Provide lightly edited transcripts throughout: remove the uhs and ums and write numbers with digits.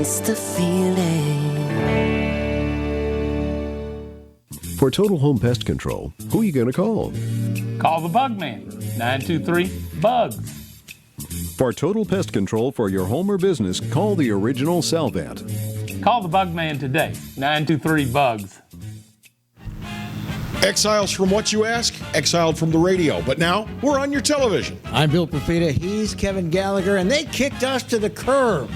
taste the feeling. For Total Home Pest Control, who are you going to call? Call the Bug Man, 923-BUGS. For total pest control for your home or business, call the original Salvant. Call the Bug Man today, 923-BUGS. Exiles from what you ask? Exiled from the radio. But now, we're on your television. I'm Bill Profita, he's Kevin Gallagher, and they kicked us to the curb.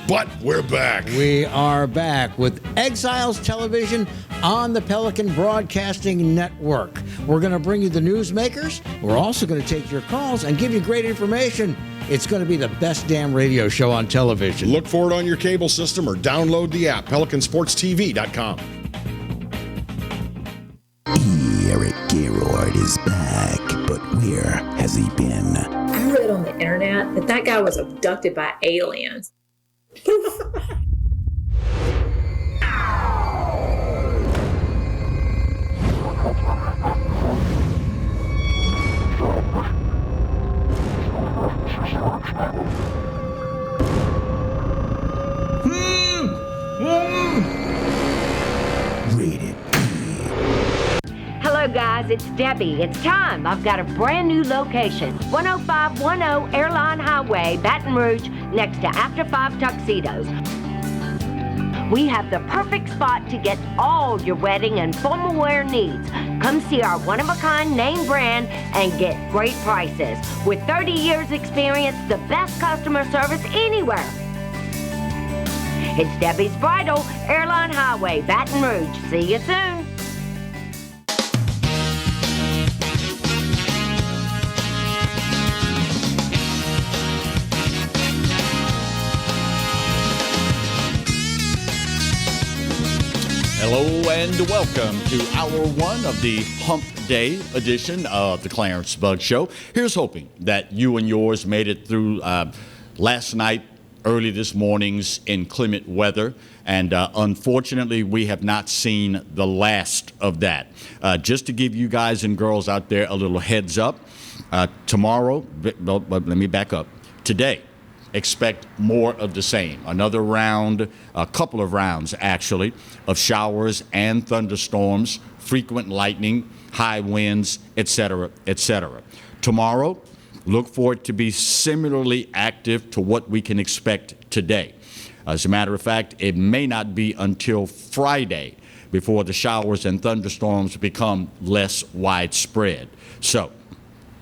But we're back. We are back with Exiles Television on the Pelican Broadcasting Network. We're going to bring you the newsmakers. We're also going to take your calls and give you great information. It's going to be the best damn radio show on television. Look for it on your cable system or download the app, PelicanSportsTV.com. Eric Gaylord is back, but where has he been? I read on the internet that that guy was abducted by aliens. Rated Hello guys, it's Debbie. It's time. I've got a brand new location. 10510 Airline Highway, Baton Rouge, next to After 5 Tuxedos. We have the perfect spot to get all your wedding and formal wear needs. Come see our one-of-a-kind name brand and get great prices. With 30 years experience, the best customer service anywhere. It's Debbie's Bridal, Airline Highway, Baton Rouge. See you soon. Hello and welcome to hour one of the Hump Day edition of the Clarence Bug Show. Here's hoping that you and yours made it through last night, early this morning's inclement weather, and unfortunately we have not seen the last of that. Just to give you guys and girls out there a little heads up, tomorrow, let me back up, today, expect more of the same. Another round, a couple of rounds actually, of showers and thunderstorms, frequent lightning, high winds, etc., etc. Tomorrow, look for it to be similarly active to what we can expect today. As a matter of fact, it may not be until Friday before the showers and thunderstorms become less widespread. So,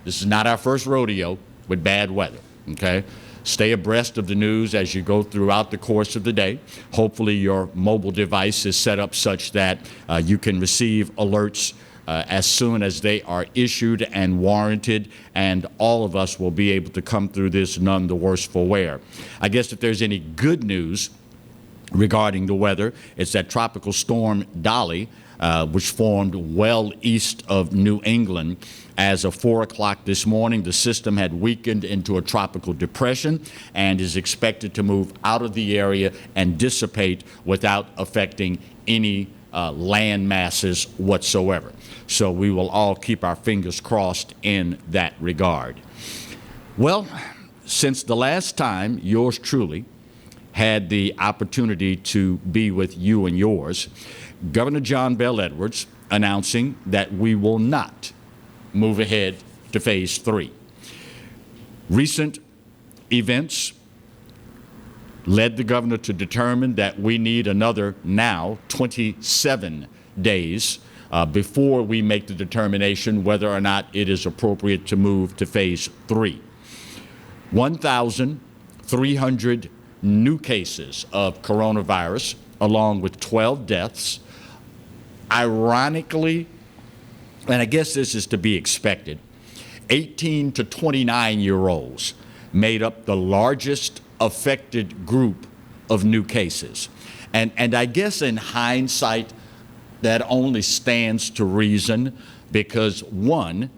this is not our first rodeo with bad weather, okay? Stay abreast of the news as you go throughout the course of the day. Hopefully your mobile device is set up such that you can receive alerts as soon as they are issued and warranted, and all of us will be able to come through this none the worse for wear. I guess if there's any good news regarding the weather, it's that Tropical Storm Dolly, which formed well east of New England. As of 4 o'clock this morning, the system had weakened into a tropical depression and is expected to move out of the area and dissipate without affecting any land masses whatsoever. So we will all keep our fingers crossed in that regard. Well, since the last time yours truly had the opportunity to be with you and yours, Governor John Bel Edwards announcing that we will not move ahead to phase 3. Recent events led the governor to determine that we need another now 27 days before we make the determination whether or not it is appropriate to move to phase 3. 1,300 new cases of coronavirus, along with 12 deaths. Ironically, and I guess this is to be expected, 18 to 29-year-olds made up the largest affected group of new cases. And I guess in hindsight, that only stands to reason because, one,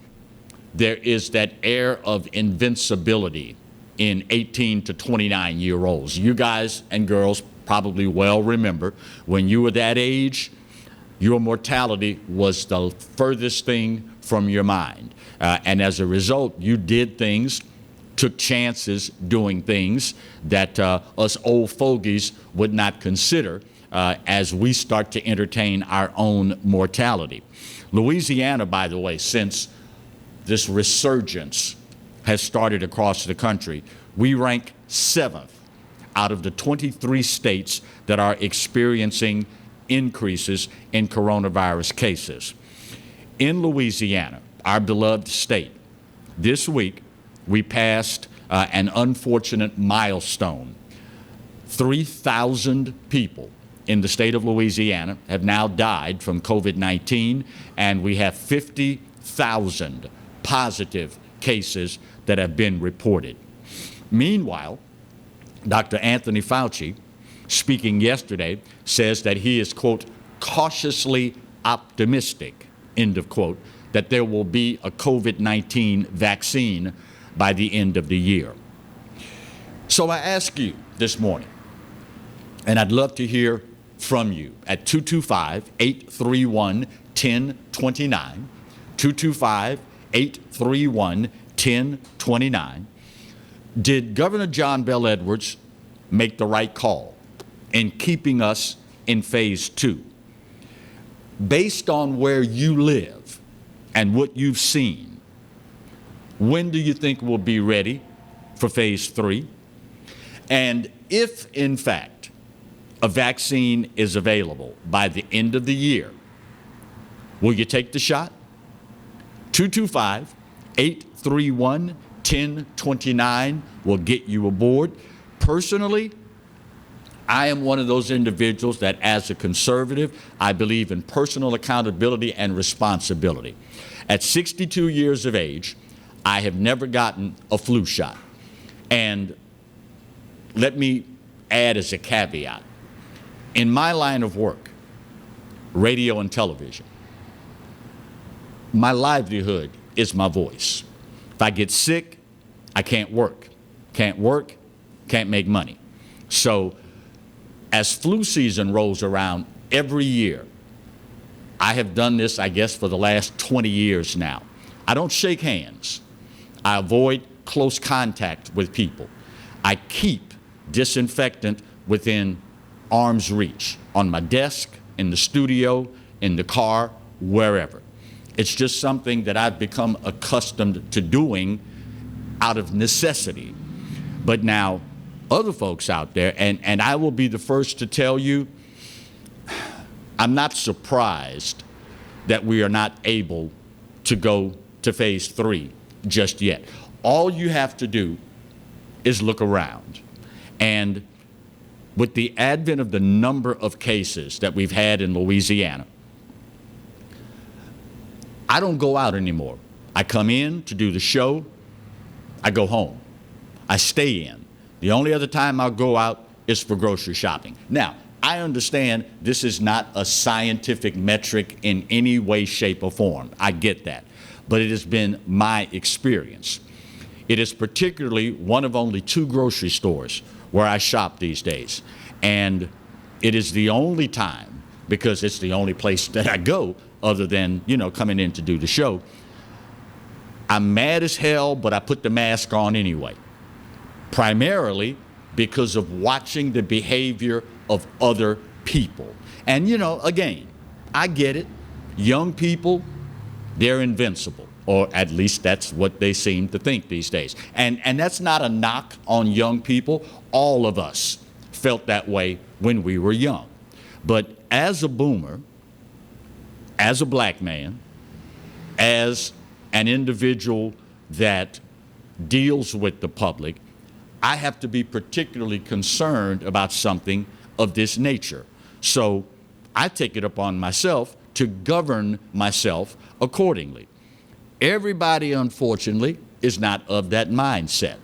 there is that air of invincibility in 18 to 29-year-olds. You guys and girls probably well remember when you were that age, your mortality was the furthest thing from your mind. And as a result, you did things took chances doing things that us old fogies would not consider as we start to entertain our own mortality. Louisiana, by the way, since this resurgence has started across the country, we rank 7th out of the 23 states that are experiencing increases in coronavirus cases. In Louisiana, our beloved state, this week we passed an unfortunate milestone. 3,000 people in the state of Louisiana have now died from COVID-19, and we have 50,000 positive cases that have been reported. Meanwhile, Dr. Anthony Fauci, speaking yesterday, says that he is, quote, cautiously optimistic, end of quote, that there will be a COVID-19 vaccine by the end of the year. So I ask you this morning, and I'd love to hear from you at 225-831-1029, 225-831-1029. Did Governor John Bel Edwards make the right call in keeping us in phase 2? Based on where you live and what you've seen, when do you think we'll be ready for phase 3? And if, in fact, a vaccine is available by the end of the year, will you take the shot? 225-831-1029 will get you aboard. Personally, I am one of those individuals that, as a conservative, I believe in personal accountability and responsibility. At 62 years of age, I have never gotten a flu shot. And let me add as a caveat, in my line of work, radio and television, my livelihood is my voice. If I get sick, I can't work. Can't work, can't make money. So as flu season rolls around every year, I have done this, I guess, for the last 20 years now. I don't shake hands. I avoid close contact with people. I keep disinfectant within arm's reach, on my desk, in the studio, in the car, wherever. It's just something that I've become accustomed to doing out of necessity. But now, other folks out there, and I will be the first to tell you, I'm not surprised that we are not able to go to phase 3 just yet. All you have to do is look around. And with the advent of the number of cases that we've had in Louisiana, I don't go out anymore. I come in to do the show, I go home. I stay in. The only other time I'll go out is for grocery shopping. Now, I understand this is not a scientific metric in any way, shape, or form. I get that. But it has been my experience. It is particularly one of only 2 grocery stores where I shop these days. And it is the only time, because it's the only place that I go other than, coming in to do the show. I'm mad as hell, but I put the mask on anyway. Primarily because of watching the behavior of other people. And, again, I get it. Young people, they're invincible, or at least that's what they seem to think these days. And that's not a knock on young people. All of us felt that way when we were young. But as a boomer, as a black man, as an individual that deals with the public, I have to be particularly concerned about something of this nature. So I take it upon myself to govern myself accordingly. Everybody, unfortunately, is not of that mindset.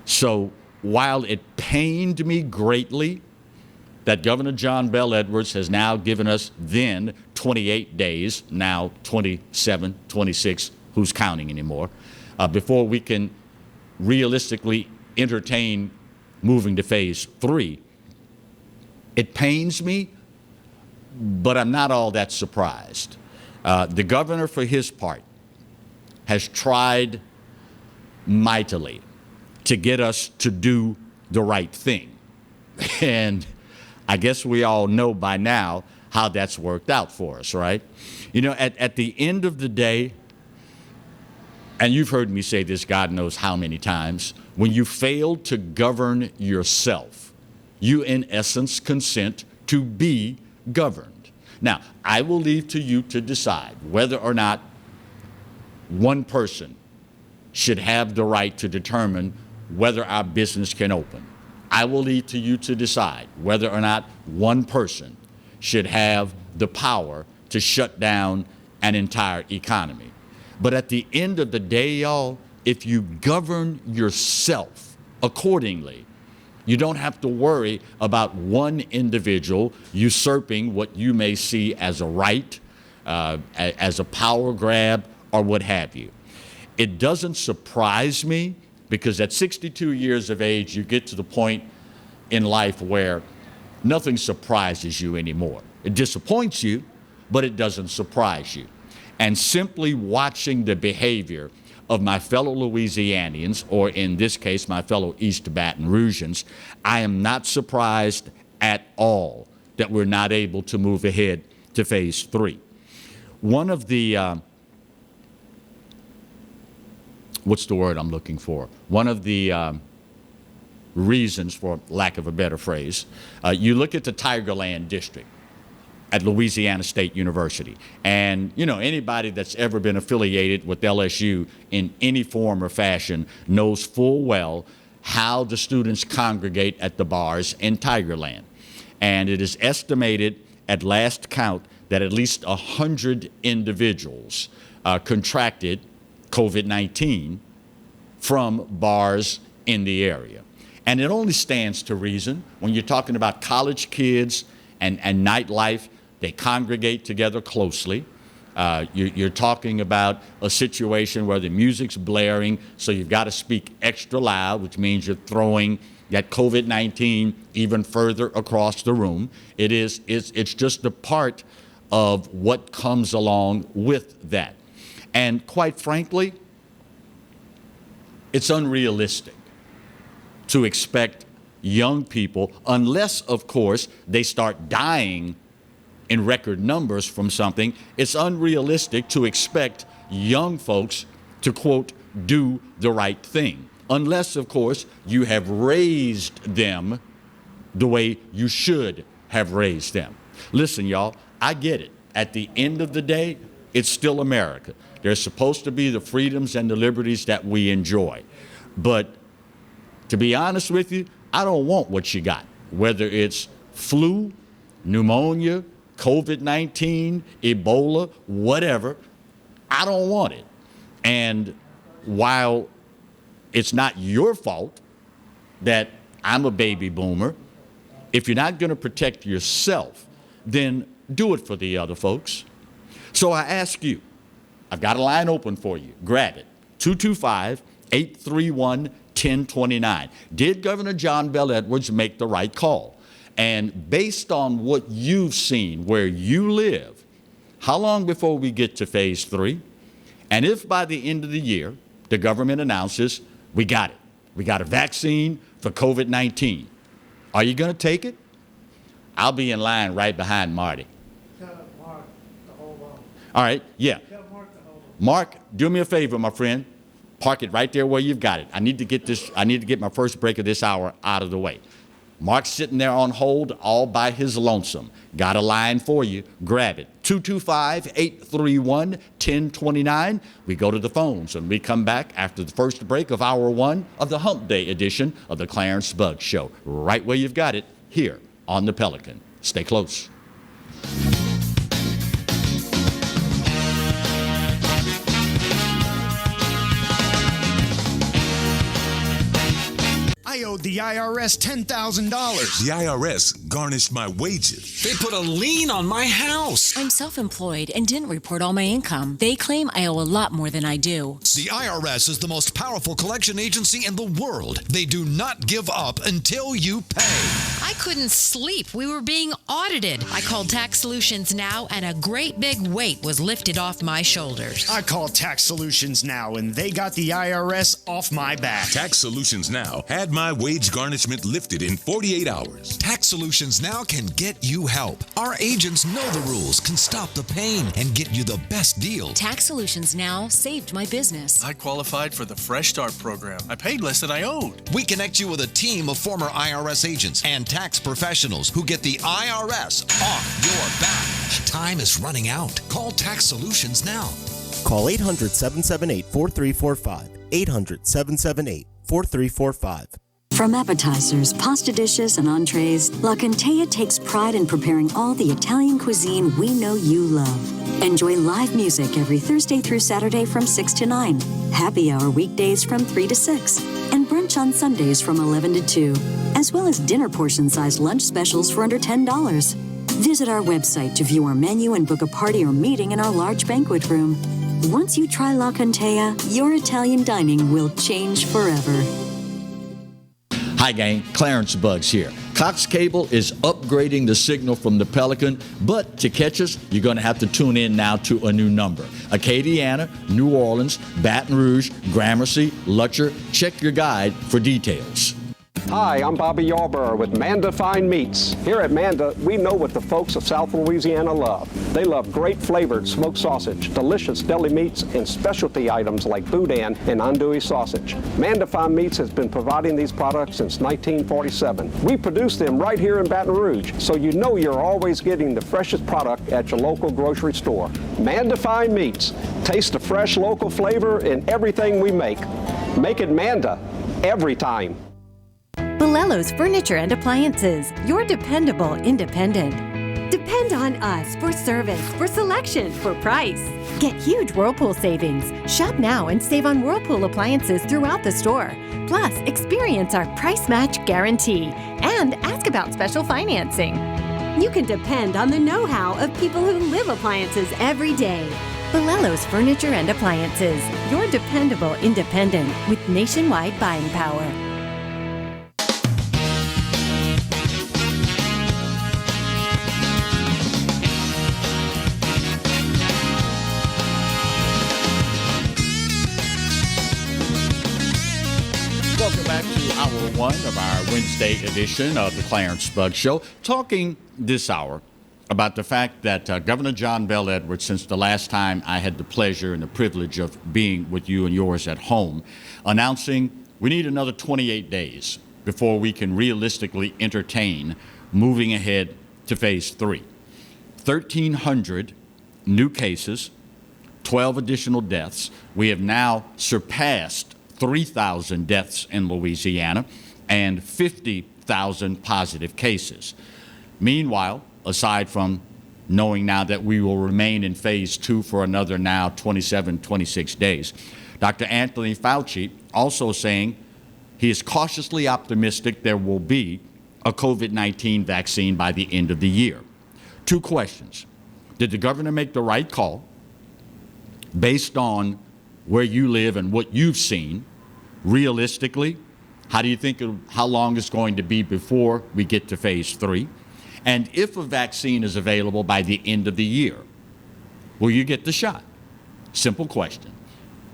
So while it pained me greatly that Governor John Bel Edwards has now given us then 28 days, now 27, 26, who's counting anymore, before we can realistically entertain moving to phase 3. It pains me, but I'm not all that surprised. The governor, for his part, has tried mightily to get us to do the right thing. And I guess we all know by now how that's worked out for us, right? You know, at the end of the day, and you've heard me say this God knows how many times, when you fail to govern yourself, you in essence consent to be governed. Now, I will leave to you to decide whether or not one person should have the right to determine whether our business can open. I will leave to you to decide whether or not one person should have the power to shut down an entire economy. But at the end of the day, y'all, if you govern yourself accordingly, you don't have to worry about one individual usurping what you may see as a right, as a power grab, or what have you. It doesn't surprise me, because at 62 years of age, you get to the point in life where nothing surprises you anymore. It disappoints you, but it doesn't surprise you. And simply watching the behavior of my fellow Louisianians, or in this case, my fellow East Baton Rougeans, I am not surprised at all that we're not able to move ahead to phase 3. One of the, what's the word I'm looking for? One of the reasons, for lack of a better phrase, you look at the Tigerland district at Louisiana State University. And, you know, anybody that's ever been affiliated with LSU in any form or fashion knows full well how the students congregate at the bars in Tigerland. And it is estimated at last count that at least 100 individuals contracted COVID-19 from bars in the area. And it only stands to reason when you're talking about college kids and nightlife. They congregate together closely. You're talking about a situation where the music's blaring, so you've got to speak extra loud, which means you're throwing that COVID-19 even further across the room. It's just a part of what comes along with that. And quite frankly, it's unrealistic to expect young people, unless, of course, they start dying in record numbers from something, it's unrealistic to expect young folks to, quote, do the right thing. Unless, of course, you have raised them the way you should have raised them. Listen, y'all, I get it. At the end of the day, it's still America. There's supposed to be the freedoms and the liberties that we enjoy. But to be honest with you, I don't want what you got, whether it's flu, pneumonia, COVID-19, Ebola, whatever. I don't want it. And while it's not your fault that I'm a baby boomer, if you're not going to protect yourself, then do it for the other folks. So I ask you, I've got a line open for you. Grab it. 225-831-1029. Did Governor John Bel Edwards make the right call? And based on what you've seen where you live, how long before we get to phase 3? And if by the end of the year, the government announces, we got it. We got a vaccine for COVID-19. Are you going to take it? I'll be in line right behind Marty. Tell Mark to hold on. All right, yeah. Tell Mark to hold on. Mark, do me a favor, my friend. Park it right there where you've got it. I need to get my first break of this hour out of the way. Mark's sitting there on hold all by his lonesome. Got a line for you. Grab it. 225-831-1029. We go to the phones and we come back after the first break of hour 1 of the Hump Day edition of the Clarence Bugg Show. Right where you've got it, here on the Pelican. Stay close. IOD the IRS $10,000. The IRS garnished my wages. They put a lien on my house. I'm self-employed and didn't report all my income. They claim I owe a lot more than I do. The IRS is the most powerful collection agency in the world. They do not give up until you pay. I couldn't sleep. We were being audited. I called Tax Solutions Now, and a great big weight was lifted off my shoulders. I called Tax Solutions Now, and they got the IRS off my back. Tax Solutions Now had my wage garnishment lifted in 48 hours. Tax Solutions Now can get you help. Our agents know the rules, can stop the pain, and get you the best deal. Tax Solutions Now saved my business. I qualified for the Fresh Start program. I paid less than I owed. We connect you with a team of former IRS agents and tax professionals who get the IRS off your back. Time is running out. Call Tax Solutions now. Call 800-778-4345. 800-778-4345. From appetizers, pasta dishes, and entrees, La Contea takes pride in preparing all the Italian cuisine we know you love. Enjoy live music every Thursday through Saturday from 6 to 9, happy hour weekdays from 3 to 6, and brunch on Sundays from 11 to 2, as well as dinner portion-sized lunch specials for under $10. Visit our website to view our menu and book a party or meeting in our large banquet room. Once you try La Contea, your Italian dining will change forever. Hi, gang. Clarence Bugs here. Cox Cable is upgrading the signal from the Pelican, but to catch us, you're going to have to tune in now to a new number. Acadiana, New Orleans, Baton Rouge, Gramercy, Lutcher. Check your guide for details. Hi, I'm Bobby Yarborough with Manda Fine Meats. Here at Manda, we know what the folks of South Louisiana love. They love great flavored smoked sausage, delicious deli meats, and specialty items like boudin and andouille sausage. Manda Fine Meats has been providing these products since 1947. We produce them right here in Baton Rouge, so you know you're always getting the freshest product at your local grocery store. Manda Fine Meats. Taste the fresh local flavor in everything we make. Make it Manda every time. Bolello's Furniture and Appliances, your dependable independent. Depend on us for service, for selection, for price. Get huge Whirlpool savings. Shop now and save on Whirlpool appliances throughout the store. Plus, experience our price match guarantee and ask about special financing. You can depend on the know-how of people who live appliances every day. Bolello's Furniture and Appliances, your dependable independent with nationwide buying power. Welcome back to hour one of our Wednesday edition of the Clarence Bug Show. Talking this hour about the fact that Governor John Bel Edwards, since the last time I had the pleasure and the privilege of being with you and yours at home, announcing we need another 28 days before we can realistically entertain moving ahead to phase 3. 1,300 new cases, 12 additional deaths. We have now surpassed 3,000 deaths in Louisiana and 50,000 positive cases. Meanwhile, aside from knowing now that we will remain in phase 2 for another now 27, 26 days, Dr. Anthony Fauci also saying he is cautiously optimistic there will be a COVID-19 vaccine by the end of the year. Two questions. Did the governor make the right call based on where you live and what you've seen? Realistically, how do you think how long it's going to be before we get to phase 3? And if a vaccine is available by the end of the year, will you get the shot? Simple question.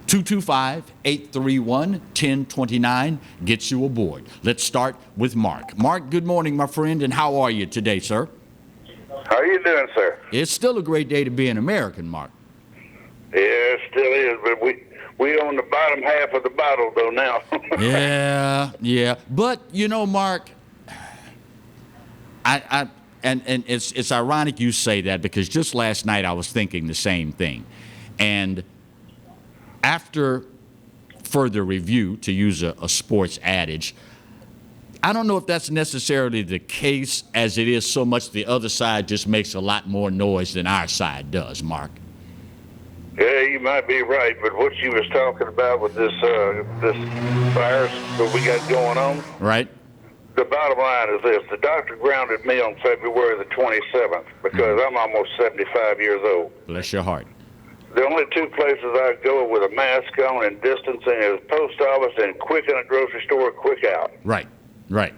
225-831-1029 gets you aboard. Let's start with Mark. Mark, good morning, my friend, and how are you today, sir? How are you doing, sir? It's still a great day to be an American, Mark. Yeah, it still is, but we on the bottom half of the bottle, though, now. Yeah. But, you know, Mark, and it's ironic you say that, because just last night I was thinking the same thing. And after further review, to use a sports adage, I don't know if that's necessarily the case, as it is so much the other side just makes a lot more noise than our side does, Mark. Yeah, you might be right, but what you was talking about with this virus that we got going on, right? the bottom line is this. The doctor grounded me on February the 27th because I'm almost 75 years old. Bless your heart. The only two places I go with a mask on and distancing is post office and quick in a grocery store, quick out. Right, right.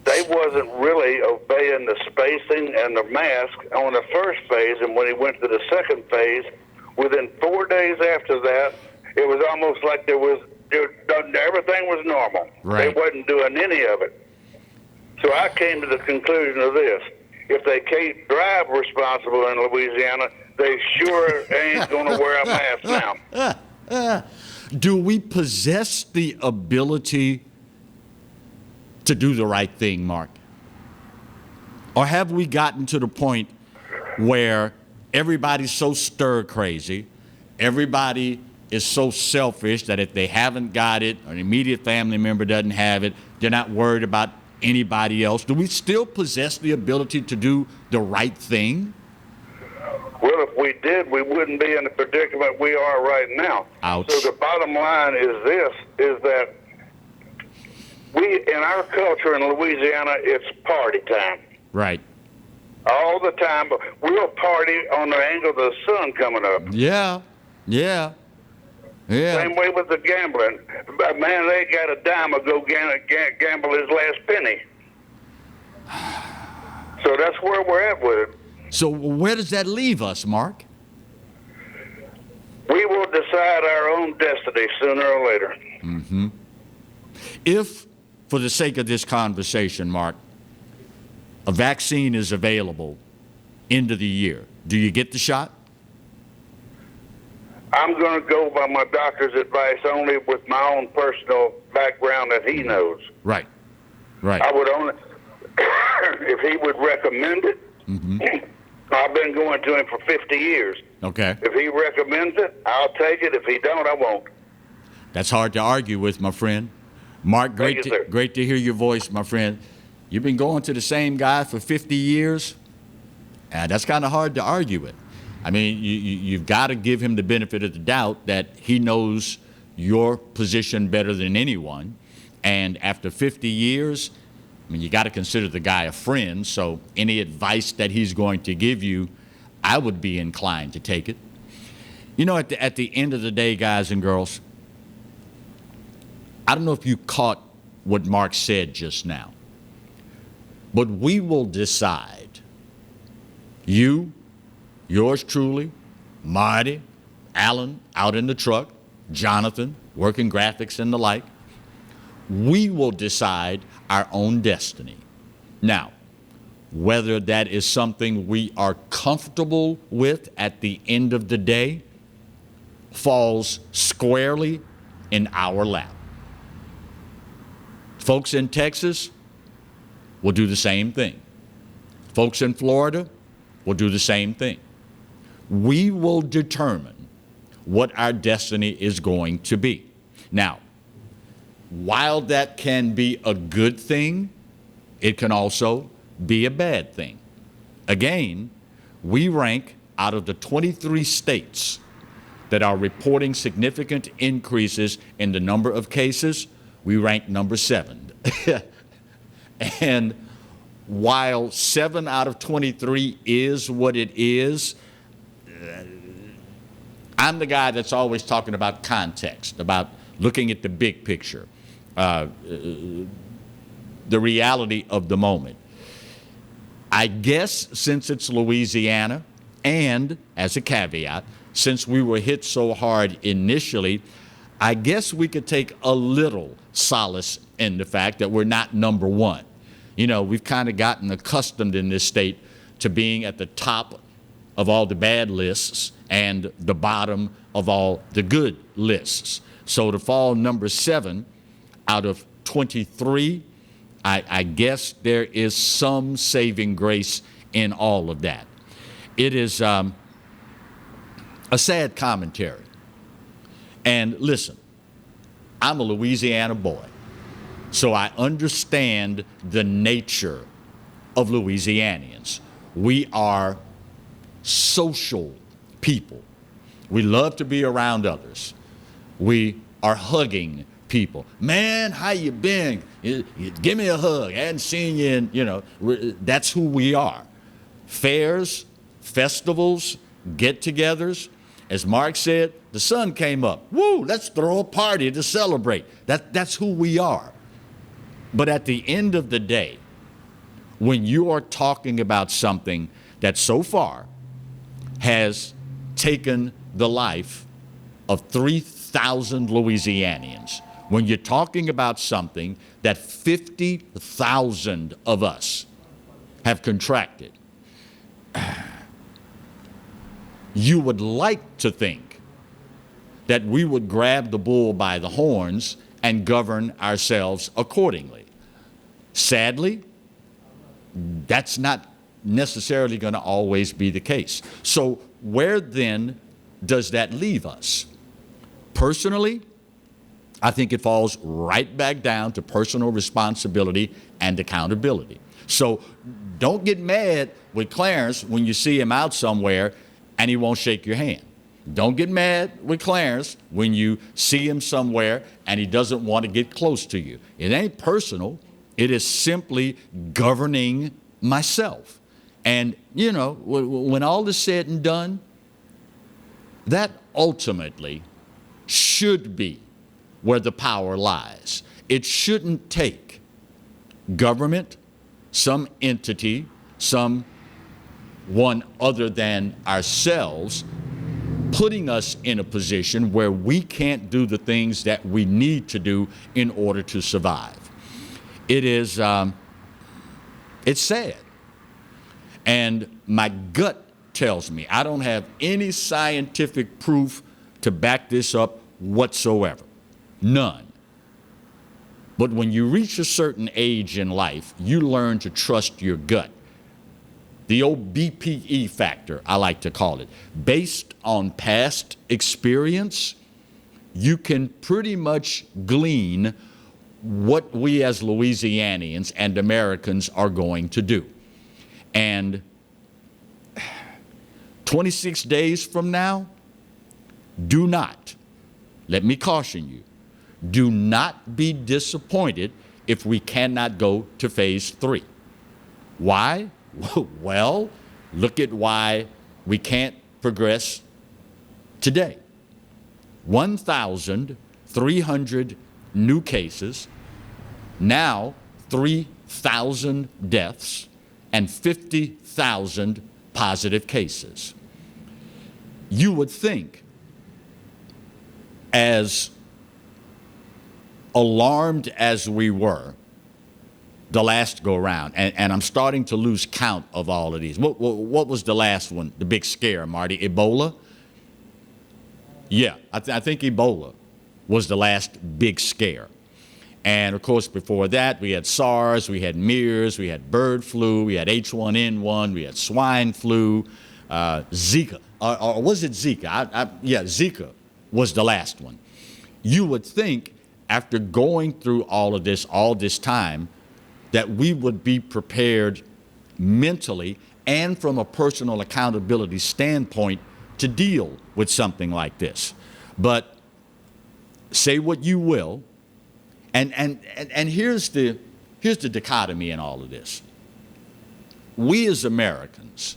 They wasn't really obeying the spacing and the mask on the first phase, and when he went to the second phase, within 4 days after that, it was almost like everything was normal. Right. They wasn't doing any of it. So I came to the conclusion of this. If they can't drive responsible in Louisiana, they sure ain't going to wear a mask now. Do we possess the ability to do the right thing, Mark? Or have we gotten to the point where everybody's so stir crazy, everybody is so selfish that if they haven't got it, or an immediate family member doesn't have it, they're not worried about anybody else? Do we still possess the ability to do the right thing? Well, if we did, we wouldn't be in the predicament we are right now. Ouch. So the bottom line is this, is that in our culture in Louisiana, it's party time. Right. All the time, but we'll party on the angle of the sun coming up. Yeah. Same way with the gambling. But man, they got a dime to go gamble his last penny. So that's where we're at with it. So where does that leave us, Mark? We will decide our own destiny sooner or later. Mm-hmm. If, for the sake of this conversation, Mark, a vaccine is available end of the year, do you get the shot? I'm going to go by my doctor's advice only with my own personal background that he knows. Right. I would only, if he would recommend it, I've been going to him for 50 years. Okay. If he recommends it, I'll take it. If he don't, I won't. That's hard to argue with, my friend. Mark, great to hear your voice, my friend. You've been going to the same guy for 50 years? That's kind of hard to argue with. I mean, you've got to give him the benefit of the doubt that he knows your position better than anyone. And after 50 years, I mean, you got to consider the guy a friend. So any advice that he's going to give you, I would be inclined to take it. You know, at the end of the day, guys and girls, I don't know if you caught what Mark said just now, but we will decide. You, yours truly, Marty, Alan out in the truck, Jonathan working graphics and the like, we will decide our own destiny. Now, whether that is something we are comfortable with at the end of the day falls squarely in our lap. Folks in Texas will do the same thing. Folks in Florida will do the same thing. We will determine what our destiny is going to be. Now, while that can be a good thing, it can also be a bad thing. Again, we rank out of the 23 states that are reporting significant increases in the number of cases, we rank number 7. And while 7 out of 23 is what it is, I'm the guy that's always talking about context, about looking at the big picture, the reality of the moment. I guess since it's Louisiana, and as a caveat, since we were hit so hard initially, I guess we could take a little solace in the fact that we're not number one. You know, we've kind of gotten accustomed in this state to being at the top of all the bad lists and the bottom of all the good lists. So to fall number 7 out of 23, I guess there is some saving grace in all of that. It is a sad commentary. And listen, I'm a Louisiana boy, so I understand the nature of Louisianians. We are social people. We love to be around others. We are hugging people. Man, how you been? Give me a hug. I hadn't seen you in, that's who we are. Fairs, festivals, get-togethers. As Mark said, the sun came up. Woo, let's throw a party to celebrate. That's who we are. But at the end of the day, when you are talking about something that so far has taken the life of 3,000 Louisianians, when you're talking about something that 50,000 of us have contracted, you would like to think that we would grab the bull by the horns and govern ourselves accordingly. Sadly, that's not necessarily going to always be the case. So where then does that leave us? Personally, I think it falls right back down to personal responsibility and accountability. So don't get mad with Clarence when you see him out somewhere and he won't shake your hand. Don't get mad with Clarence when you see him somewhere and he doesn't want to get close to you. It ain't personal. It is simply governing myself. And, when all is said and done, that ultimately should be where the power lies. It shouldn't take government, some entity, someone other than ourselves, putting us in a position where we can't do the things that we need to do in order to survive. It is, it's sad. And my gut tells me, I don't have any scientific proof to back this up whatsoever. None. But when you reach a certain age in life, you learn to trust your gut. The old BPE factor, I like to call it. Based on past experience, you can pretty much glean what we as Louisianians and Americans are going to do. And 26 days from now, do not, let me caution you, do not be disappointed if we cannot go to phase 3. Why? Well, look at why we can't progress today. 1,300 new cases, now 3,000 deaths, and 50,000 positive cases. You would think, as alarmed as we were the last go around, and I'm starting to lose count of all of these. What was the last one, the big scare, Marty? Ebola? Yeah, I think Ebola was the last big scare. And of course, before that, we had SARS, we had MERS, we had bird flu, we had H1N1, we had swine flu, Zika, or was it Zika? Yeah, Zika was the last one. You would think, after going through all of this, all this time, that we would be prepared mentally and from a personal accountability standpoint to deal with something like this. But say what you will, and here's the dichotomy in all of this. We as Americans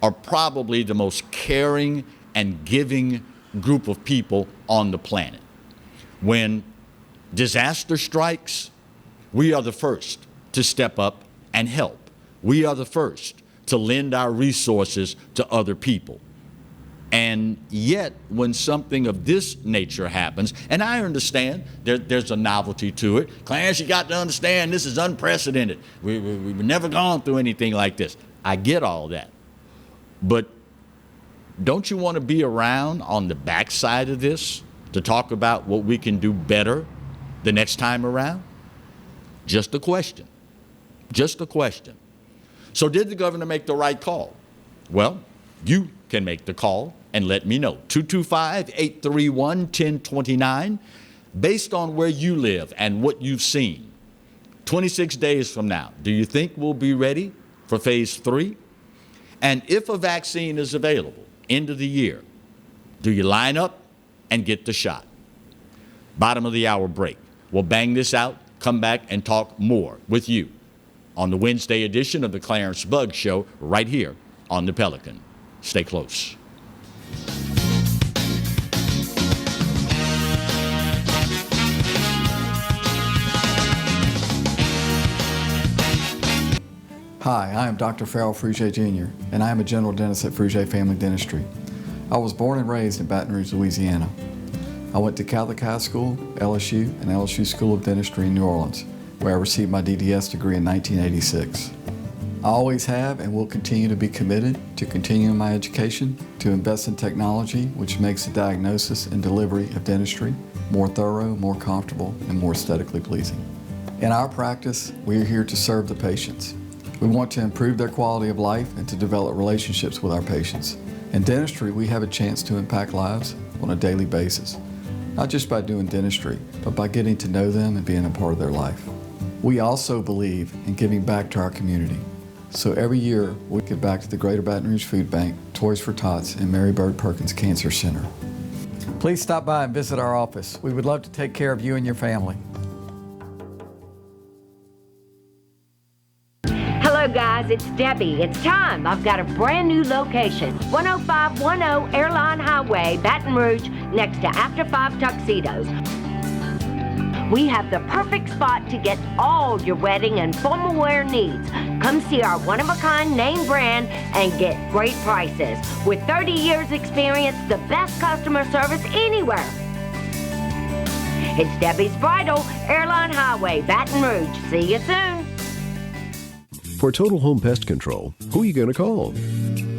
are probably the most caring and giving group of people on the planet. When disaster strikes, we are the first to step up and help. We are the first to lend our resources to other people. And yet, when something of this nature happens, and I understand there's a novelty to it. Clarence, you got to understand this is unprecedented. We've never gone through anything like this. I get all that. But don't you want to be around on the backside of this to talk about what we can do better the next time around? Just a question. Just a question. So did the governor make the right call? Well, you can make the call and let me know. 225-831-1029. Based on where you live and what you've seen, 26 days from now, do you think we'll be ready for phase 3? And if a vaccine is available end of the year, do you line up and get the shot? Bottom of the hour break. We'll bang this out, come back, and talk more with you on the Wednesday edition of the Clarence Bugg Show right here on the Pelican. Stay close. Hi, I am Dr. Farrell Rouge Jr., and I am a general dentist at Rouge Family Dentistry. I was born and raised in Baton Rouge, Louisiana. I went to Catholic High School, LSU, and LSU School of Dentistry in New Orleans, where I received my DDS degree in 1986. I always have and will continue to be committed to continuing my education, to invest in technology which makes the diagnosis and delivery of dentistry more thorough, more comfortable, and more aesthetically pleasing. In our practice, we are here to serve the patients. We want to improve their quality of life and to develop relationships with our patients. In dentistry, we have a chance to impact lives on a daily basis, not just by doing dentistry, but by getting to know them and being a part of their life. We also believe in giving back to our community. So every year, we give back to the Greater Baton Rouge Food Bank, Toys for Tots, and Mary Bird Perkins Cancer Center. Please stop by and visit our office. We would love to take care of you and your family. Hello guys, it's Debbie. It's time. I've got a brand new location. 10510 Airline Highway, Baton Rouge, next to After 5 Tuxedos. We have the perfect spot to get all your wedding and formal wear needs. Come see our one-of-a-kind name brand and get great prices. With 30 years experience, the best customer service anywhere. It's Debbie's Bridal, Airline Highway, Baton Rouge. See you soon. For total home pest control, who are you going to call?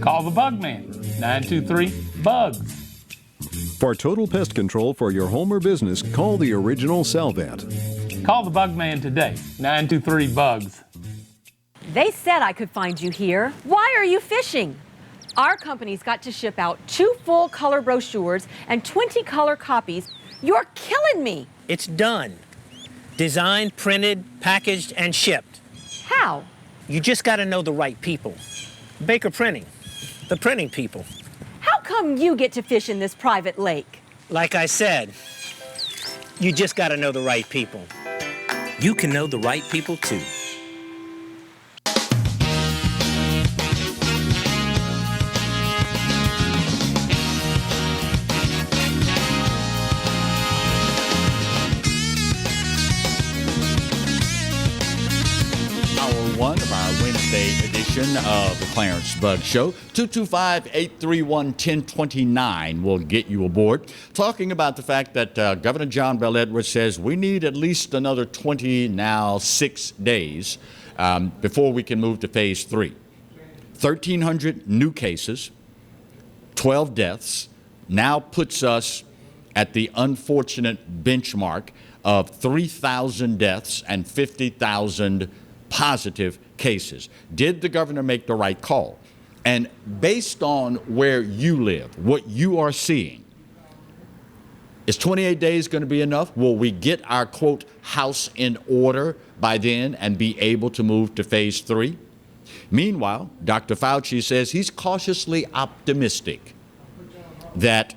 Call the Bug Man, 923-BUGS. For total pest control for your home or business, call the original Salvat. Call the Bug Man today, 923-BUGS. They said I could find you here. Why are you fishing? Our company's got to ship out 2 full color brochures and 20 color copies. You're killing me. It's done. Designed, printed, packaged, and shipped. How? You just got to know the right people. Baker Printing, the printing people. How come you get to fish in this private lake? Like I said, you just got to know the right people. You can know the right people too. One of our Wednesday edition of the Clarence Bugg Show. 225-831-1029 will get you aboard. Talking about the fact that Governor John Bel Edwards says we need at least another 6 days before we can move to phase 3. 1,300 new cases, 12 deaths, now puts us at the unfortunate benchmark of 3,000 deaths and 50,000 positive cases. Did the governor make the right call? And based on where you live, what you are seeing, is 28 days going to be enough? Will we get our, quote, house in order by then and be able to move to phase 3? Meanwhile, Dr. Fauci says he's cautiously optimistic that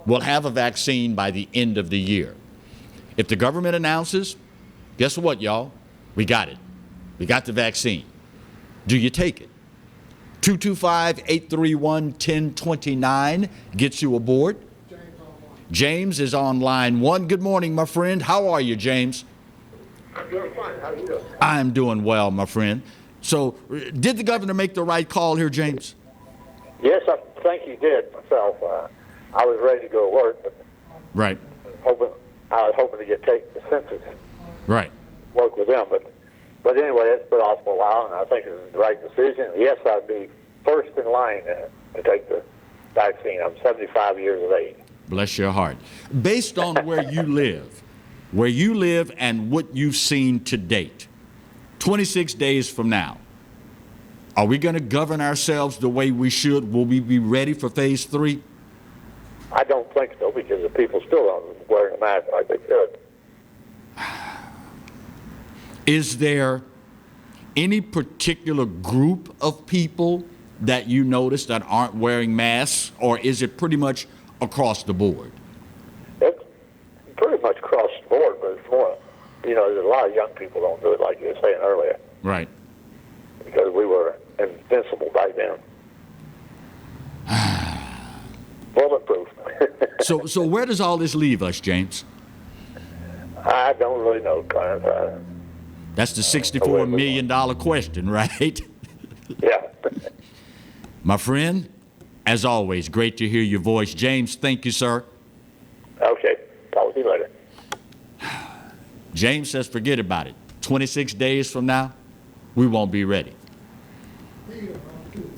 we'll have a vaccine by the end of the year. If the government announces, guess what, y'all? We got it. We got the vaccine. Do you take it? 225-831-1029 gets you aboard. James is on line 1. Good morning, my friend. How are you, James? I'm doing fine. How are you doing? I'm doing well, my friend. So, did the governor make the right call here, James? Yes, I think he did myself. I was ready to go to work, but right. I was hoping to take the census. Right. Work with them, but anyway, it's put off for a while, and I think it's the right decision. Yes, I'd be first in line to take the vaccine. I'm 75 years of age. Bless your heart. Based on where you live and what you've seen to date, 26 days from now, are we going to govern ourselves the way we should? Will we be ready for phase 3? I don't think so, because the people still aren't wearing a mask like they should. Is there any particular group of people that you notice that aren't wearing masks, or is it pretty much across the board? It's pretty much across the board, but it's more, there's a lot of young people don't do it like you were saying earlier. Right. Because we were invincible back then. Bulletproof. So where does all this leave us, James? I don't really know, Clarence. That's the $64 million question, right? Yeah. My friend, as always, great to hear your voice. James, thank you, sir. Okay. Talk to you later. James says forget about it. 26 days from now, we won't be ready.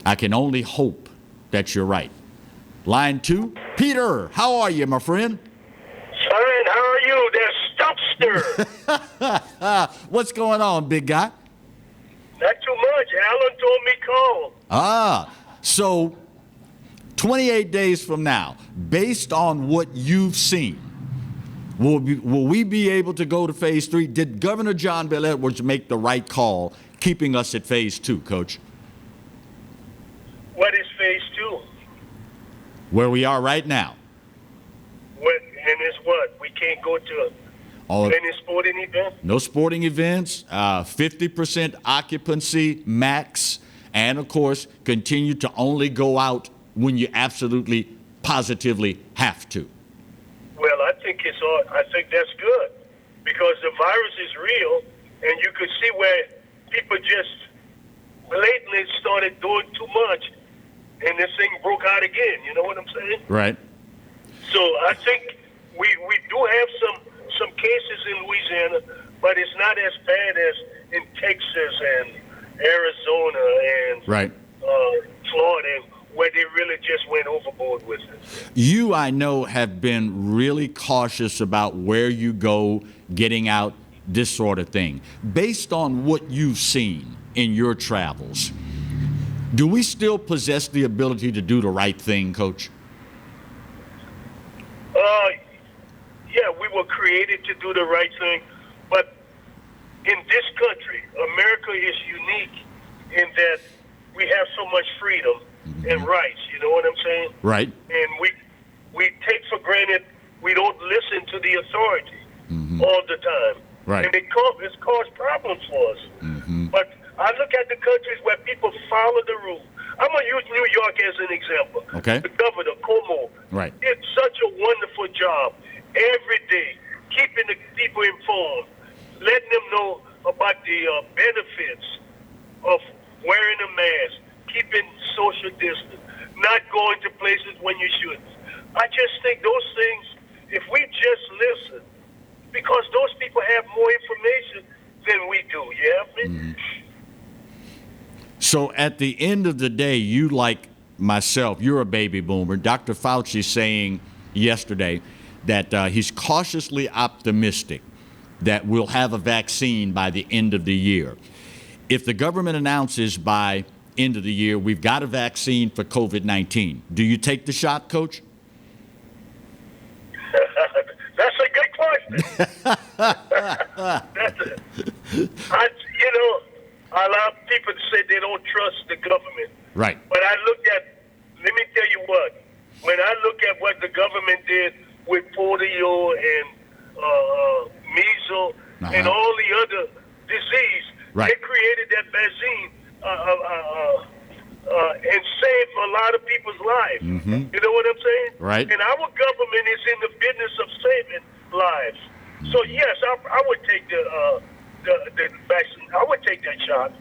I can only hope that you're right. Line 2, Peter, how are you, my friend? Son, how are you? There's Stumpster. What's going on, big guy? Not too much. Alan told me call. So 28 days from now, based on what you've seen, will we be able to go to phase 3? Did Governor John Bel Edwards make the right call keeping us at phase 2, Coach? What is phase 2? Where we are right now. And it's what? We can't go to any sporting event? No sporting events, 50% occupancy max, and of course, continue to only go out when you absolutely, positively have to. Well, I think that's good because the virus is real, and you could see where people just blatantly started doing too much, and this thing broke out again. You know what I'm saying? Right. So I think we do have some cases in Louisiana, but it's not as bad as in Texas and Arizona and Florida, where they really just went overboard with it. You, I know, have been really cautious about where you go, getting out, this sort of thing. Based on what you've seen in your travels, do we still possess the ability to do the right thing, Coach? Yeah, we were created to do the right thing, but in this country, America is unique in that we have so much freedom and rights. You know what I'm saying? Right. And we take for granted we don't listen to the authority all the time. Right. And it's caused problems for us. But I look at the countries where people follow the rules. I'm going to use New York as an example. Okay. The governor, Cuomo, did such a wonderful job every day, keeping the people informed, letting them know about the benefits of wearing a mask, keeping social distance, not going to places when you shouldn't. I just think those things, if we just listen, because those people have more information than we do, you have me? So at the end of the day, you, like myself, you're a baby boomer. Dr. Fauci saying yesterday that he's cautiously optimistic that we'll have a vaccine by the end of the year. If the government announces by end of the year we've got a vaccine for COVID-19, do you take the shot, Coach? That's a good question. A lot of people say they don't trust the government. Right. But let me tell you what, when I look at what the government did with polio and measles and all the other disease, they created that vaccine and saved a lot of people's lives. You know what I'm saying? Right. And our government is in the business of saving lives. So yes, I would take the vaccine. I would take that shot.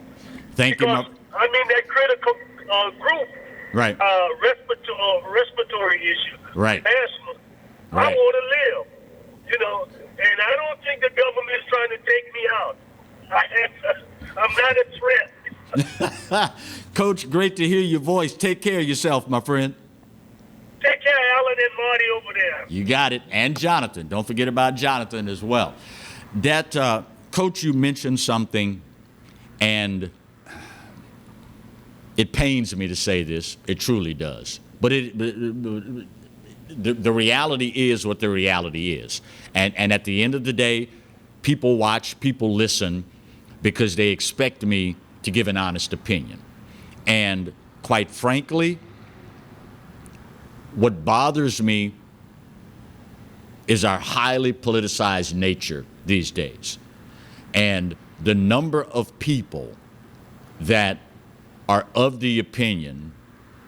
Thank you. I mean, that critical group, right? Respiratory issue, right? Asthma. Right. I want to live, and I don't think the government is trying to take me out. I'm not a threat. Coach, great to hear your voice. Take care of yourself, my friend. Take care, Alan and Marty over there. You got it. And Jonathan. Don't forget about Jonathan as well. That, Coach, you mentioned something, and it pains me to say this. It truly does. But the reality is what the reality is. And at the end of the day, people watch, people listen, because they expect me to give an honest opinion. And quite frankly, what bothers me is our highly politicized nature these days. And the number of people that are of the opinion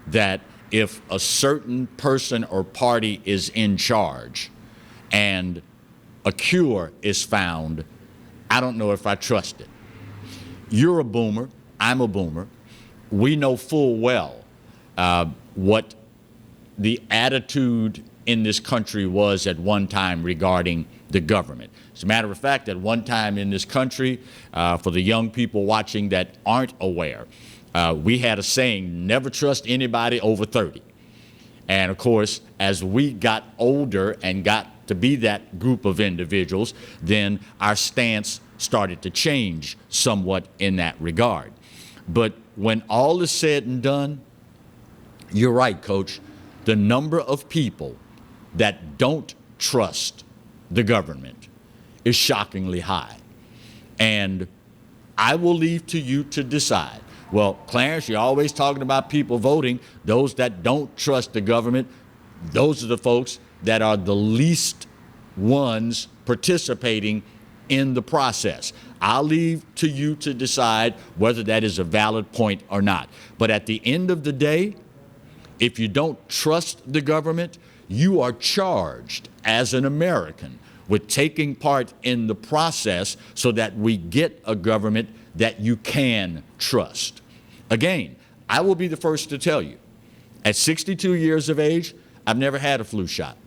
that if a certain person or party is in charge and a cure is found, I don't know if I trust it. You're a boomer, I'm a boomer. We know full well what the attitude in this country was at one time regarding the government. As a matter of fact, at one time in this country, for the young people watching that aren't aware, we had a saying, never trust anybody over 30. And of course, as we got older and got to be that group of individuals, then our stance started to change somewhat in that regard. But when all is said and done, you're right, Coach. The number of people that don't trust the government is shockingly high. And I will leave to you to decide. Well, Clarence, you're always talking about people voting. Those that don't trust the government, those are the folks that are the least ones participating in the process. I'll leave to you to decide whether that is a valid point or not. But at the end of the day, if you don't trust the government, you are charged as an American with taking part in the process so that we get a government that you can trust. Again, I will be the first to tell you, at 62 years of age, I've never had a flu shot.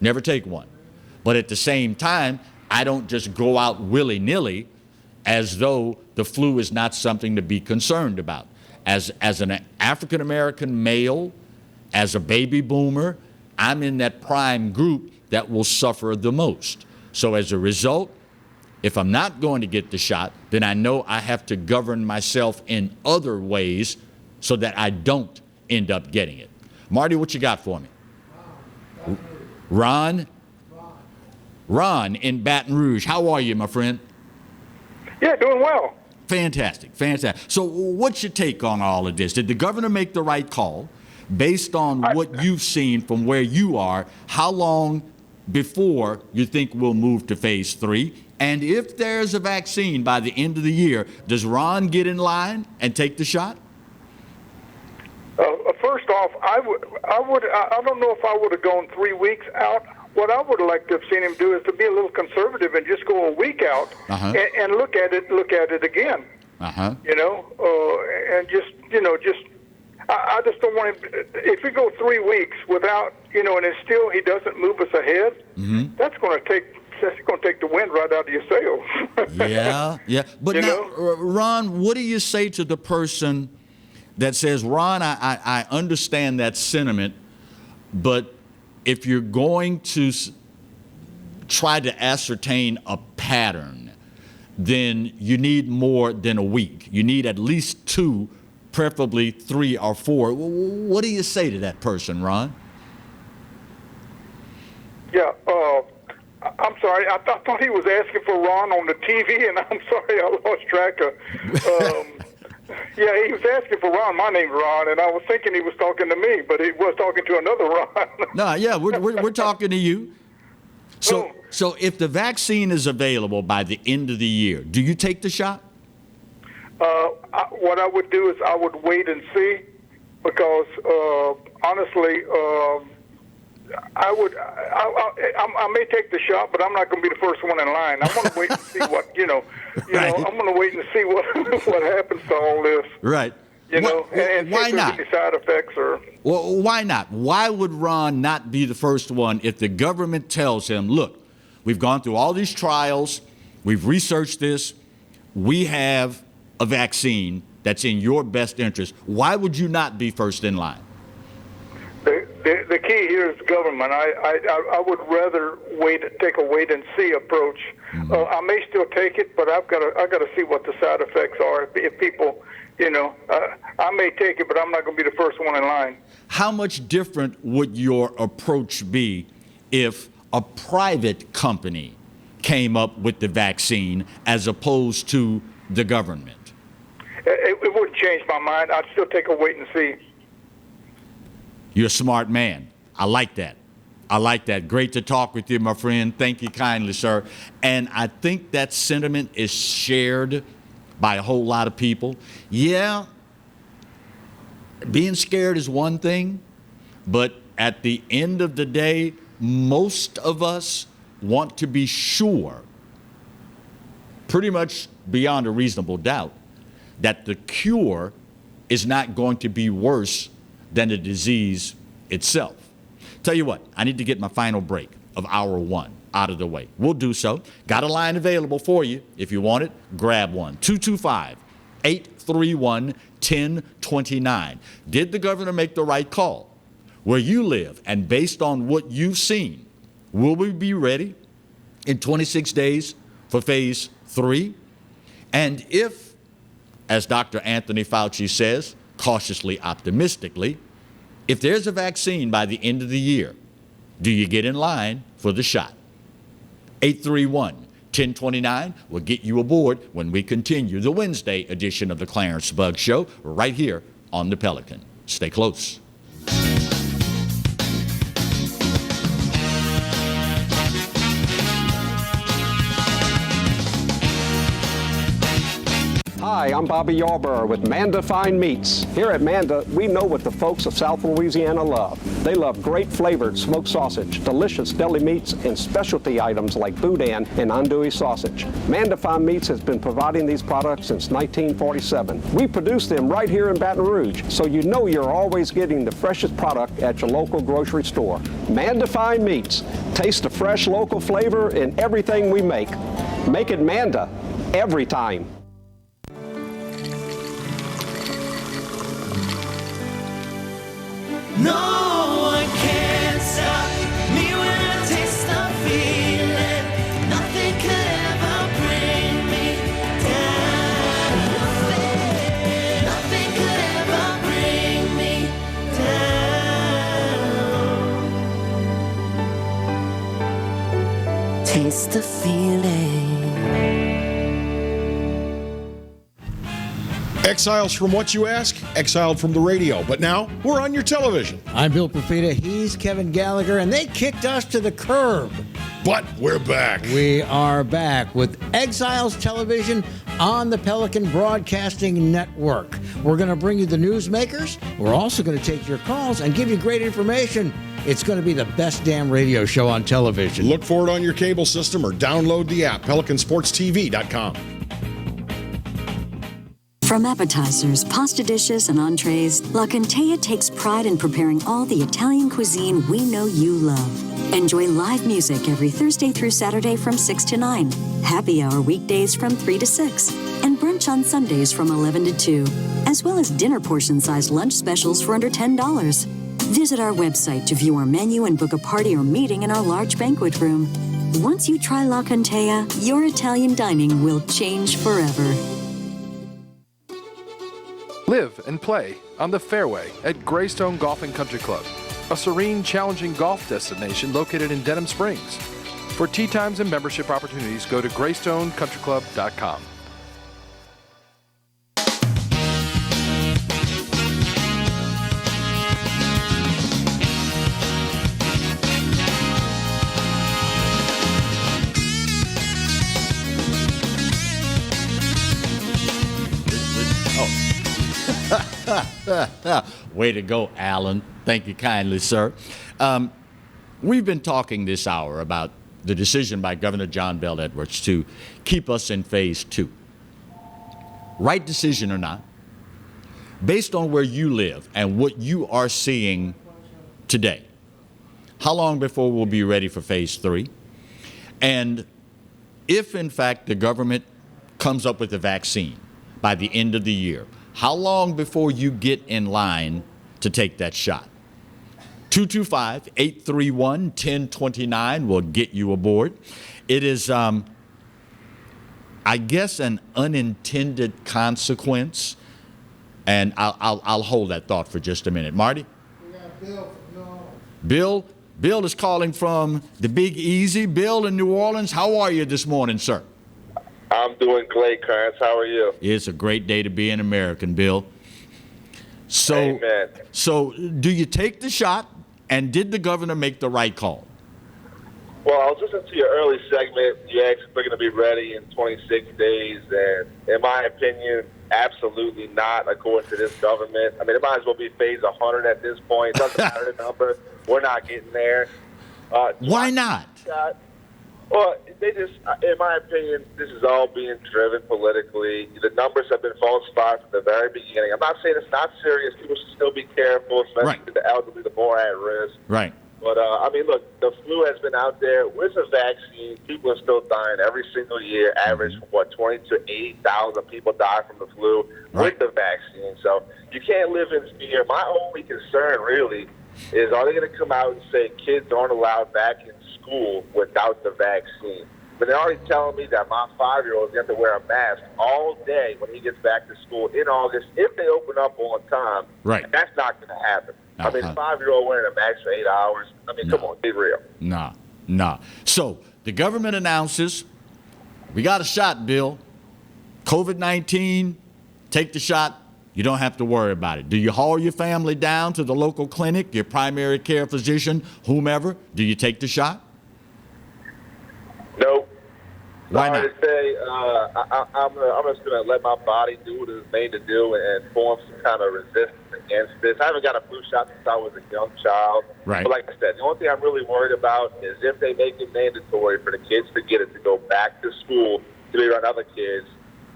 Never take one. But at the same time, I don't just go out willy-nilly as though the flu is not something to be concerned about. As an African-American male, as a baby boomer, I'm in that prime group that will suffer the most. So as a result, if I'm not going to get the shot, then I know I have to govern myself in other ways so that I don't end up getting it. Marty, what you got for me? Ron? Ron in Baton Rouge. How are you, my friend? Yeah, doing well. Fantastic, fantastic. So what's your take on all of this? Did the governor make the right call based on what you've seen from where you are? How long before you think we'll move to phase 3? And if there's a vaccine by the end of the year, does Ron get in line and take the shot? First off, I don't know if I would have gone 3 weeks out. What I would like to have seen him do is to be a little conservative and just go a week out and look at it again. You know, and just I just don't want him. If we go 3 weeks without, you know, and it's still he doesn't move us ahead, that's going to take the wind right out of your sails. Yeah. But now, Ron, what do you say to the person that says, Ron, I understand that sentiment, but if you're going to try to ascertain a pattern, then you need more than a week. You need at least 2, preferably 3 or 4. What do you say to that person, Ron? Yeah, I'm sorry. I thought he was asking for Ron on the TV, and I'm sorry, I lost track of. Yeah, he was asking for Ron. My name's Ron, and I was thinking he was talking to me, but he was talking to another Ron. No, yeah, we're talking to you. So if the vaccine is available by the end of the year, do you take the shot? What I would do is I would wait and see, because honestly, I may take the shot, but I'm not going to be the first one in line. I'm going to wait and see what right. I'm going to wait and see what happens to all this. Right. And why not? Any side effects or? Well, why not? Why would Ron not be the first one if the government tells him, look, we've gone through all these trials, we've researched this, we have a vaccine that's in your best interest. Why would you not be first in line? The key here is government. I would rather take a wait and see approach. I may still take it, but I've got to see what the side effects are. If people, I may take it, but I'm not going to be the first one in line. How much different would your approach be if a private company came up with the vaccine as opposed to the government? It wouldn't change my mind. I'd still take a wait and see. You're a smart man. I like that. I like that. Great to talk with you, my friend. Thank you kindly, sir. And I think that sentiment is shared by a whole lot of people. Yeah, being scared is one thing, but at the end of the day, most of us want to be sure, pretty much beyond a reasonable doubt, that the cure is not going to be worse than the disease itself. Tell you what, I need to get my final break of hour one out of the way. We'll do so. Got a line available for you. If you want it, grab one. 225-831-1029. Did the governor make the right call? Where you live, and based on what you've seen, will we be ready in 26 days for phase 3? And if, as Dr. Anthony Fauci says, cautiously optimistically, if there's a vaccine by the end of the year, do you get in line for the shot? 831-1029 will get you aboard when we continue the Wednesday edition of the Clarence Bug Show right here on the Pelican. Stay close. Hi, I'm Bobby Yarborough with Manda Fine Meats. Here at Manda, we know what the folks of South Louisiana love. They love great flavored smoked sausage, delicious deli meats, and specialty items like boudin and andouille sausage. Manda Fine Meats has been providing these products since 1947. We produce them right here in Baton Rouge, so you know you're always getting the freshest product at your local grocery store. Manda Fine Meats. Taste the fresh local flavor in everything we make. Make it Manda every time. No one can stop me when I taste the feeling. Nothing could ever bring me down. Nothing could ever bring me down. Taste the feeling. Exiles from what you ask? Exiled from the radio. But now, we're on your television. I'm Bill Profita, he's Kevin Gallagher, and they kicked us to the curb. But we're back. We are back with Exiles Television on the Pelican Broadcasting Network. We're going to bring you the newsmakers. We're also going to take your calls and give you great information. It's going to be the best damn radio show on television. Look for it on your cable system or download the app, PelicanSportsTV.com. From appetizers, pasta dishes, and entrees, La Contea takes pride in preparing all the Italian cuisine we know you love. Enjoy live music every Thursday through Saturday from 6 to 9, happy hour weekdays from 3 to 6, and brunch on Sundays from 11 to 2, as well as dinner portion-sized lunch specials for under $10. Visit our website to view our menu and book a party or meeting in our large banquet room. Once you try La Contea, your Italian dining will change forever. Live and play on the fairway at Greystone Golf and Country Club, a serene, challenging golf destination located in Denham Springs. For tee times and membership opportunities, go to GreystoneCountryClub.com. Way to go, Alan. Thank you kindly, sir. We've been talking this hour about the decision by Governor John Bel Edwards to keep us in phase 2. Right decision or not, based on where you live and what you are seeing today, how long before we'll be ready for phase 3? And if, in fact, the government comes up with a vaccine by the end of the year, how long before you get in line to take that shot? 225-831-1029 will get you aboard. It is, I guess, an unintended consequence, and I'll hold that thought for just a minute. Marty? Bill is calling from the Big Easy. Bill in New Orleans, how are you this morning, sir? I'm doing great, Clarence. How are you? It's a great day to be an American, Bill. So, Amen. So do you take the shot? And did the governor make the right call? Well, I was listening to your early segment. You asked if we're going to be ready in 26 days, and in my opinion, absolutely not, according to this government. I mean, it might as well be phase 100 at this point. It doesn't matter the number. We're not getting there. Why not? Well, they just, in my opinion, this is all being driven politically. The numbers have been falsified from the very beginning. I'm not saying it's not serious. People should still be careful, especially the elderly, the more at risk. Right. But, I mean, look, the flu has been out there. With a vaccine, people are still dying every single year. Average, 20 to 80,000 people die from the flu with the vaccine. So you can't live in fear. My only concern, really, is are they going to come out and say kids aren't allowed back in school without the vaccine? But they're already telling me that my 5-year-old is going to have to wear a mask all day when he gets back to school in August if they open up on time. Right. And that's not going to happen. I mean, a 5-year-old wearing a mask for 8 hours. I mean, come on, be real. Nah. So the government announces, we got a shot, Bill. COVID-19, take the shot. You don't have to worry about it. Do you haul your family down to the local clinic, your primary care physician, whomever? Do you take the shot? Nope. Why not? Sorry to say, I'm just going to let my body do what it's made to do and form some kind of resistance against this. I haven't got a flu shot since I was a young child. Right. But like I said, the only thing I'm really worried about is if they make it mandatory for the kids to get it, to go back to school to be around other kids.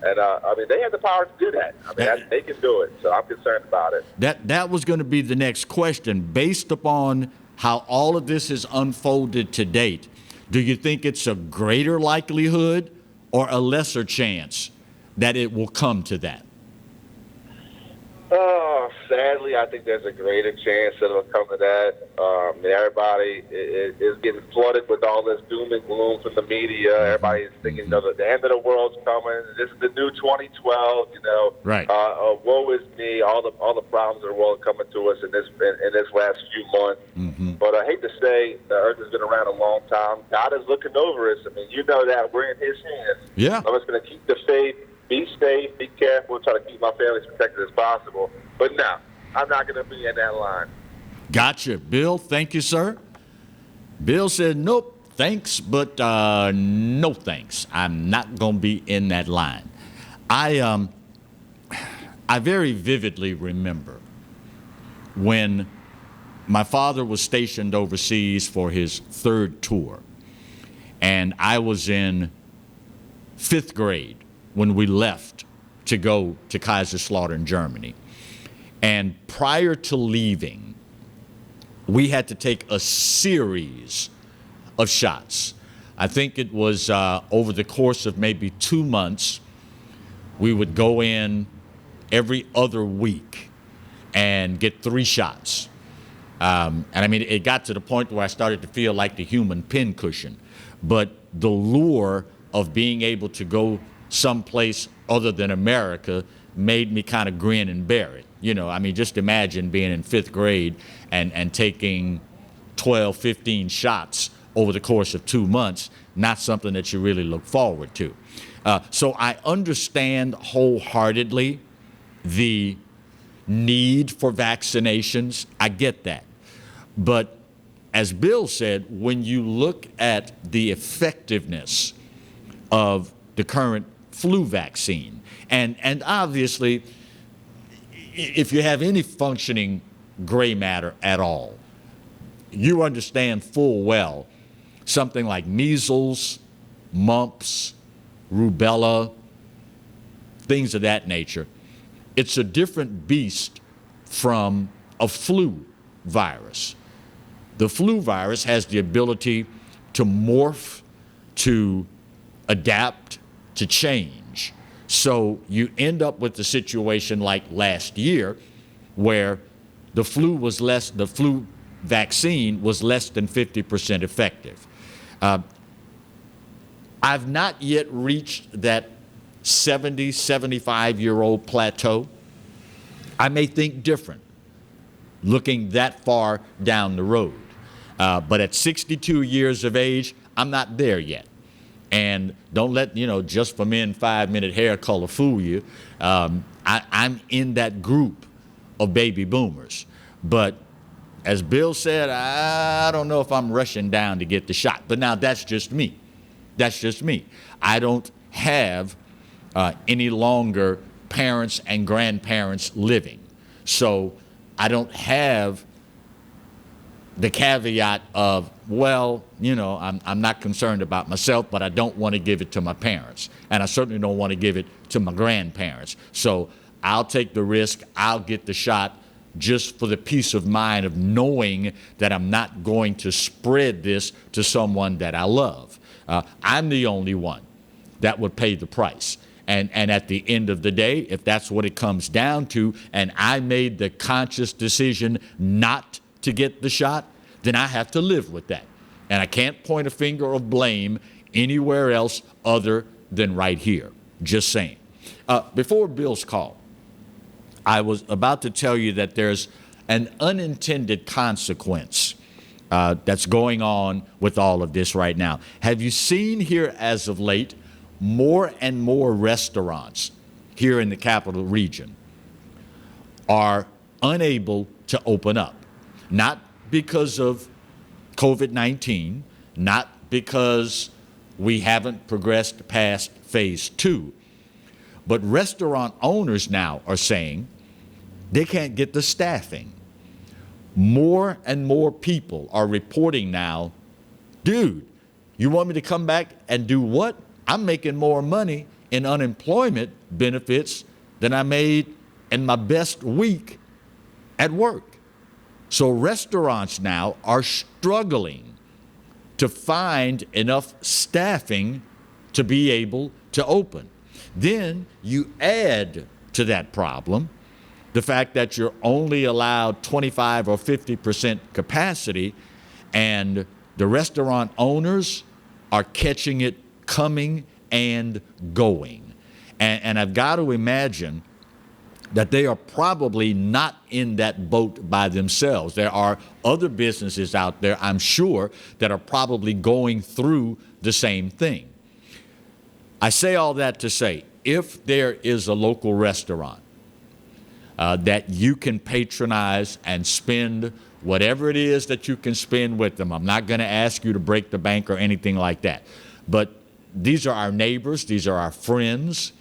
And, I mean, they have the power to do that. I mean, they can do it. So I'm concerned about it. That was going to be the next question. Based upon how all of this has unfolded to date, do you think it's a greater likelihood or a lesser chance that it will come to that? Oh, sadly, I think there's a greater chance that it'll come to that. Everybody is getting flooded with all this doom and gloom from the media. Everybody's thinking, the end of the world's coming. This is the new 2012. Right. Woe is me. All the problems of the world coming to us in this last few months. Mm-hmm. But I hate to say, the Earth has been around a long time. God is looking over us. I mean, you know that we're in His hands. Yeah. I'm just going to keep the faith. Be safe, be careful, try to keep my family as protected as possible. But no, I'm not going to be in that line. Gotcha. Bill, thank you, sir. Bill said, nope, thanks, but no thanks. I'm not going to be in that line. I very vividly remember when my father was stationed overseas for his 3rd tour, and I was in 5th grade when we left to go to Kaiserslautern, Germany. And prior to leaving, we had to take a series of shots. I think it was over the course of maybe 2 months, we would go in every other week and get 3 shots. And I mean, it got to the point where I started to feel like the human pincushion. But the lure of being able to go someplace other than America made me kind of grin and bear it. I mean, just imagine being in 5th grade and taking 12, 15 shots over the course of 2 months, not something that you really look forward to. So I understand wholeheartedly the need for vaccinations. I get that. But as Bill said, when you look at the effectiveness of the current flu vaccine, and obviously, if you have any functioning gray matter at all, you understand full well something like measles, mumps, rubella, things of that nature. It's a different beast from a flu virus. The flu virus has the ability to morph, to adapt, to change. So you end up with a situation like last year where the flu vaccine was less than 50% effective. I've not yet reached that 70, 75-year-old plateau. I may think different looking that far down the road. But at 62 years of age, I'm not there yet. And don't let, just for men 5-minute hair color fool you. I'm in that group of baby boomers. But as Bill said, I don't know if I'm rushing down to get the shot. But now that's just me. That's just me. I don't have any longer parents and grandparents living. So I don't have the caveat of, well, you know, I'm not concerned about myself, but I don't want to give it to my parents. And I certainly don't want to give it to my grandparents. So I'll take the risk. I'll get the shot just for the peace of mind of knowing that I'm not going to spread this to someone that I love. I'm the only one that would pay the price. And at the end of the day, if that's what it comes down to, and I made the conscious decision not to get the shot, then I have to live with that. And I can't point a finger of blame anywhere else other than right here. Just saying. Before Bill's call, I was about to tell you that there's an unintended consequence that's going on with all of this right now. Have you seen here as of late more and more restaurants here in the capital region are unable to open up? Not because of COVID-19, not because we haven't progressed past phase 2, but restaurant owners now are saying they can't get the staffing. More and more people are reporting now, dude, you want me to come back and do what? I'm making more money in unemployment benefits than I made in my best week at work. So restaurants now are struggling to find enough staffing to be able to open. Then you add to that problem the fact that you're only allowed 25 or 50% capacity, and the restaurant owners are catching it coming and going. And I've got to imagine that they are probably not in that boat by themselves. There are other businesses out there, I'm sure, that are probably going through the same thing. I say all that to say, if there is a local restaurant that you can patronize and spend whatever it is that you can spend with them, I'm not going to ask you to break the bank or anything like that, but these are our neighbors, these are our friends,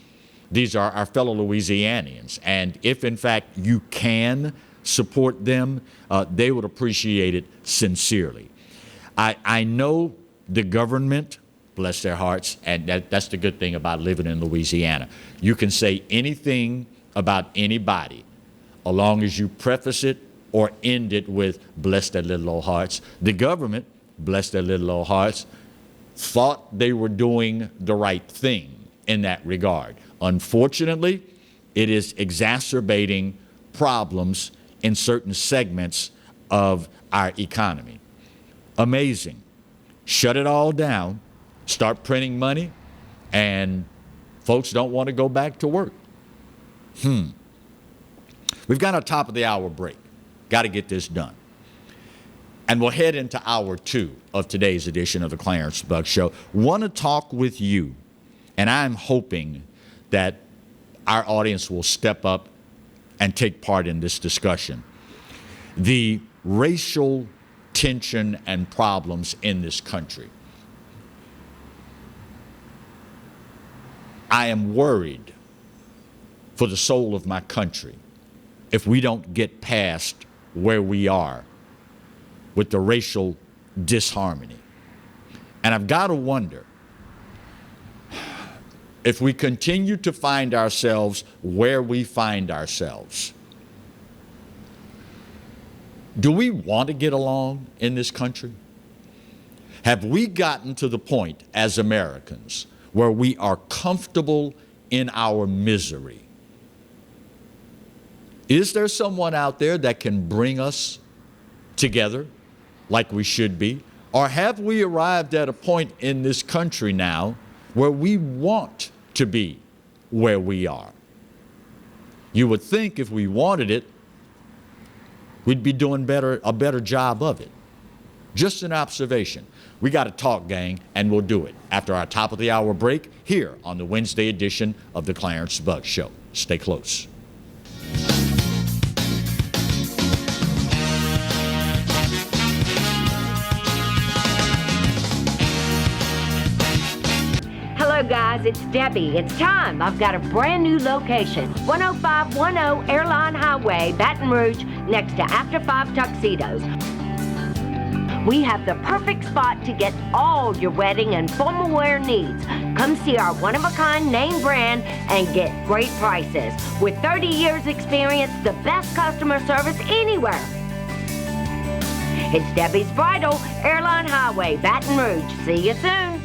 these are our fellow Louisianians, and if in fact you can support them, they would appreciate it sincerely. I know the government, bless their hearts, and that's the good thing about living in Louisiana. You can say anything about anybody, as long as you preface it or end it with bless their little old hearts. The government, bless their little old hearts, thought they were doing the right thing in that regard. Unfortunately, it is exacerbating problems in certain segments of our economy. Amazing. Shut it all down, start printing money, and folks don't want to go back to work. We've got a top of the hour break. Got to get this done. And we'll head into hour 2 of today's edition of the Clarence Bugg Show. Want to talk with you, and I'm hoping that our audience will step up and take part in this discussion. The racial tension and problems in this country. I am worried for the soul of my country if we don't get past where we are with the racial disharmony. And I've got to wonder if we continue to find ourselves where we find ourselves. Do we want to get along in this country? Have we gotten to the point as Americans where we are comfortable in our misery? Is there someone out there that can bring us together like we should be? Or have we arrived at a point in this country now where we want to be where we are? You would think if we wanted it, we'd be doing a better job of it. Just an observation. We got to talk, gang, and we'll do it after our top of the hour break here on the Wednesday edition of the Clarence Bugg Show. Stay close. Hello guys, it's Debbie. It's time. I've got a brand new location. 10510 Airline Highway, Baton Rouge, next to After 5 Tuxedos. We have the perfect spot to get all your wedding and formal wear needs. Come see our one-of-a-kind name brand and get great prices. With 30 years experience, the best customer service anywhere. It's Debbie's Bridal, Airline Highway, Baton Rouge. See you soon.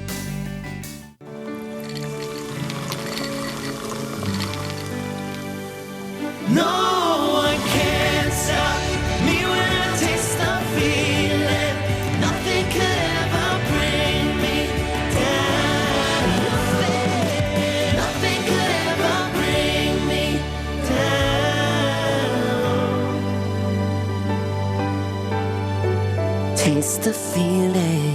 No one can stop me when I taste the feeling. Nothing could ever bring me down. Nothing could ever bring me down. Taste the feeling.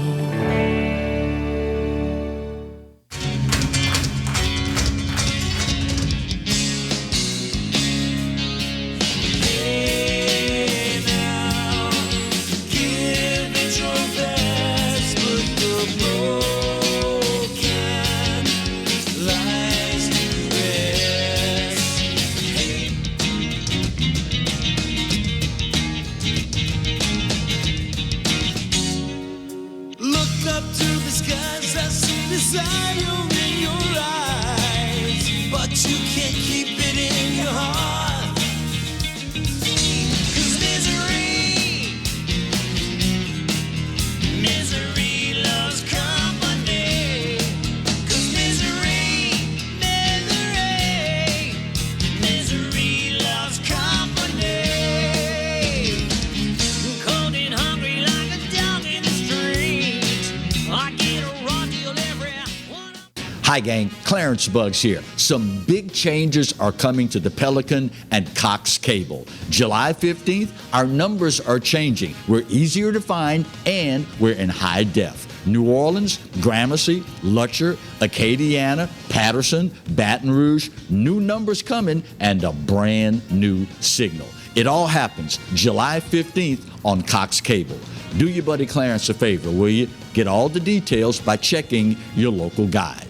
Hi gang, Clarence Bugs here. Some big changes are coming to the Pelican and Cox Cable. July 15th, our numbers are changing. We're easier to find and we're in high def. New Orleans, Gramercy, Lutcher, Acadiana, Patterson, Baton Rouge, new numbers coming and a brand new signal. It all happens July 15th on Cox Cable. Do your buddy Clarence a favor, will you? Get all the details by checking your local guide.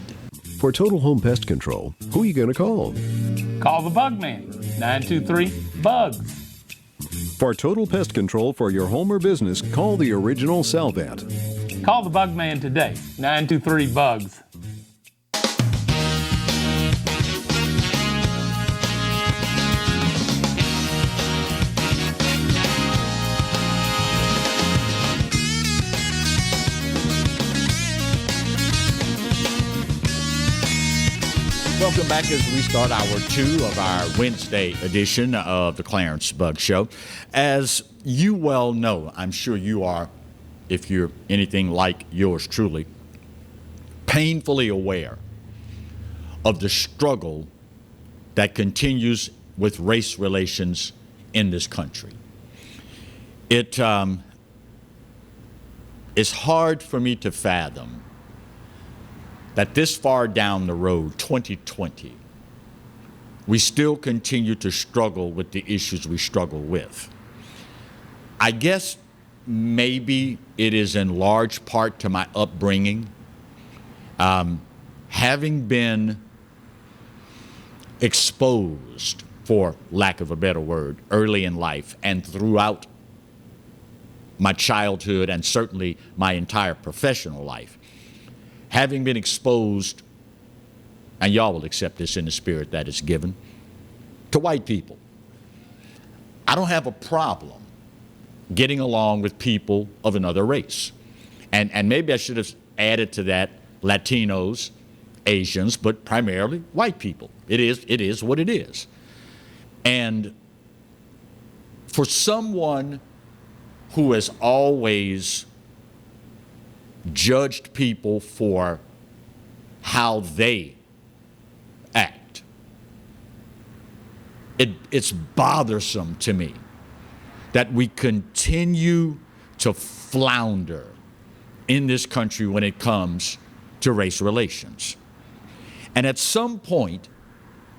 For Total Home Pest Control, who are you going to call? Call the Bug Man, 923-BUGS. For total pest control for your home or business, call the original Salvat. Call the Bug Man today, 923-BUGS. Welcome back as we start hour 2 of our Wednesday edition of the Clarence Bug Show. As you well know, I'm sure you are, if you're anything like yours truly, painfully aware of the struggle that continues with race relations in this country. It's hard for me to fathom that this far down the road, 2020, we still continue to struggle with the issues we struggle with. I guess maybe it is in large part to my upbringing. Having been exposed, for lack of a better word, early in life and throughout my childhood and certainly my entire professional life, having been exposed, and y'all will accept this in the spirit that is given, to white people. I don't have a problem getting along with people of another race. And maybe I should have added to that Latinos, Asians, but primarily white people. It is what it is. And for someone who has always judged people for how they act, it's bothersome to me that we continue to flounder in this country when it comes to race relations. And at some point,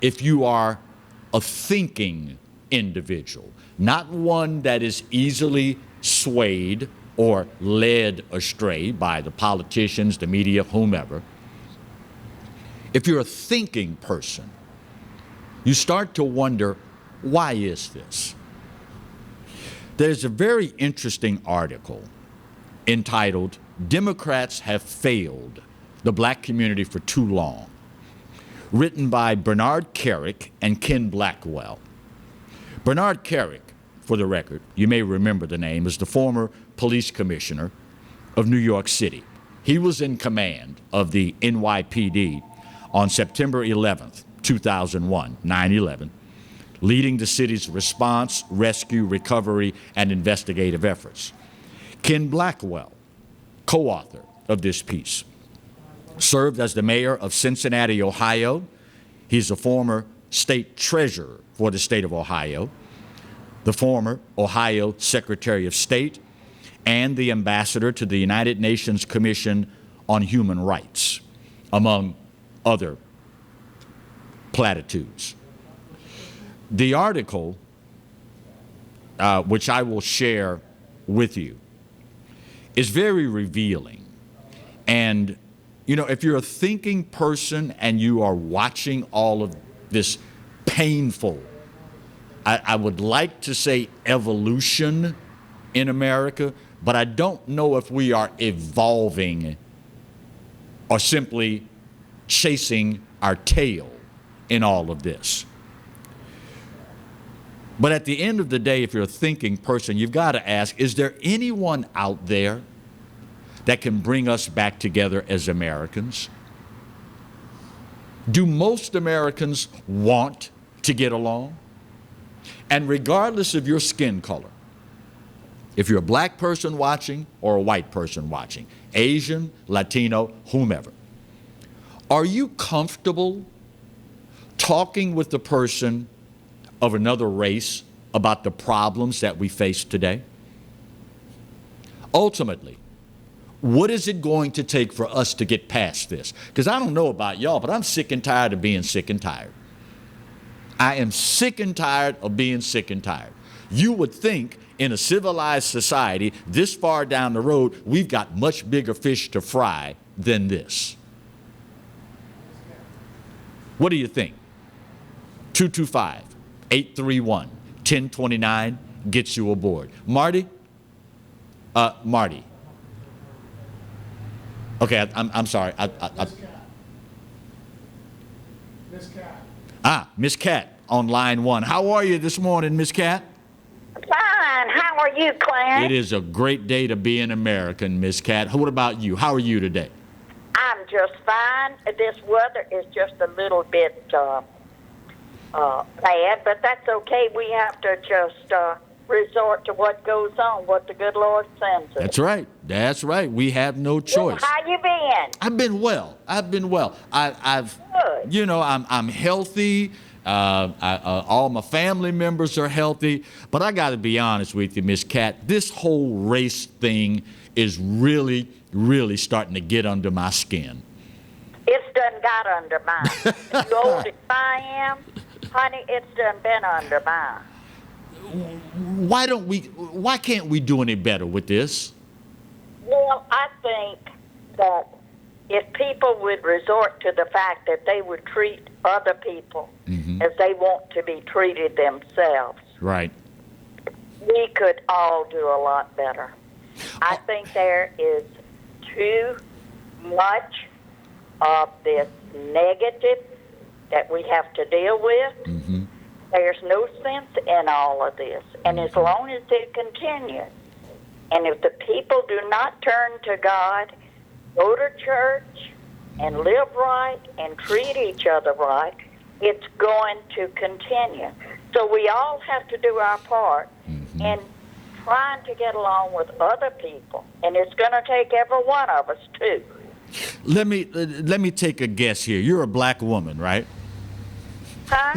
if you are a thinking individual, not one that is easily swayed or led astray by the politicians, the media, whomever, if you're a thinking person, you start to wonder, why is this? There's a very interesting article entitled, "Democrats Have Failed the Black Community for Too Long," written by Bernard Carrick and Ken Blackwell. Bernard Carrick, for the record, you may remember the name, is the former police commissioner of New York City. He was in command of the NYPD on September 11th, 2001, 9/11, leading the city's response, rescue, recovery, and investigative efforts. Ken Blackwell, co-author of this piece, served as the mayor of Cincinnati, Ohio. He's a former state treasurer for the state of Ohio, the former Ohio Secretary of State, and the ambassador to the United Nations Commission on Human Rights, among other platitudes. The article, which I will share with you, is very revealing. And, you know, if you're a thinking person and you are watching all of this painful, I would like to say evolution in America, but I don't know if we are evolving or simply chasing our tail in all of this. But at the end of the day, if you're a thinking person, you've got to ask, is there anyone out there that can bring us back together as Americans? Do most Americans want to get along? And regardless of your skin color, if you're a black person watching or a white person watching, Asian, Latino, whomever, are you comfortable talking with the person of another race about the problems that we face today? Ultimately, what is it going to take for us to get past this? Because I don't know about y'all, but I'm sick and tired of being sick and tired. I am sick and tired of being sick and tired. You would think in a civilized society this far down the road, we've got much bigger fish to fry than this. What do you think? 225-831-1029 gets you aboard. Marty? Marty. Okay, I'm sorry. Miss Cat. Miss Cat on line 1. How are you this morning, Miss Cat? Fine. How are you, Clarence? It is a great day to be an American, Miss Cat. What about you? How are you today? I'm just fine. This weather is just a little bit bad, but that's okay. We have to just resort to what goes on, what the good Lord sends us. That's right. That's right. We have no choice. Well, how you been? I've been well. I've good. You know, I'm healthy. All my family members are healthy. But I got to be honest with you, Miss Cat, this whole race thing is really, really starting to get under my skin. It's done got under mine. As old as I am, honey, it's done been under mine. Why can't we do any better with this? Well, I think that if people would resort to the fact that they would treat other people as they want to be treated themselves, right, we could all do a lot better. I think there is too much of this negative that we have to deal with. There's no sense in all of this. And as long as it continues, and if the people do not turn to God, go to church, and live right, and treat each other right, it's going to continue. So we all have to do our part in trying to get along with other people. And it's going to take every one of us, too. Let me take a guess here. You're a black woman, right? Huh?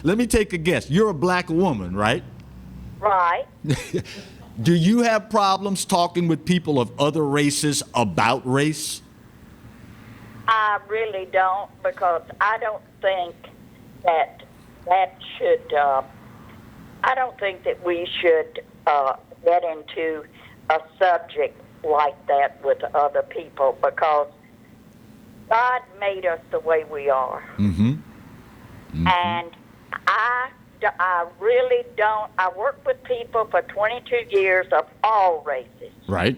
Let me take a guess. You're a black woman, right? Right. Do you have problems talking with people of other races about race? I really don't, because I don't think that should, I don't think that we should get into a subject like that with other people, because God made us the way we are. Mm-hmm. And I really don't. I worked with people for 22 years of all races. Right.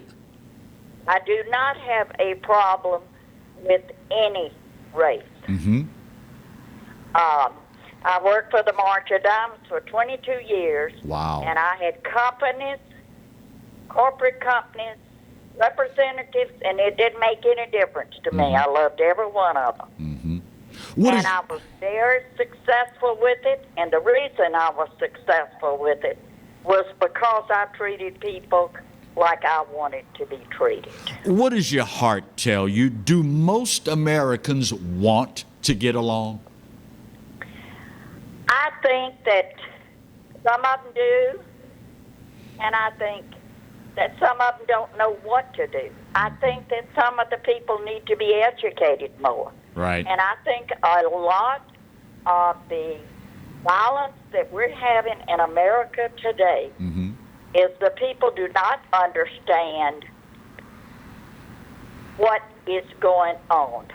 I do not have a problem with any race. Mm-hmm. I worked for the March of Dimes for 22 years. Wow. And I had companies, corporate companies, representatives, and it didn't make any difference to me. I loved every one of them. I was very successful with it, and the reason I was successful with it was because I treated people like I wanted to be treated. What does your heart tell you? Do most Americans want to get along? I think that some of them do, and I think that some of them don't know what to do. I think that some of the people need to be educated more. Right. And I think a lot of the violence that we're having in America today is the people do not understand what is going on.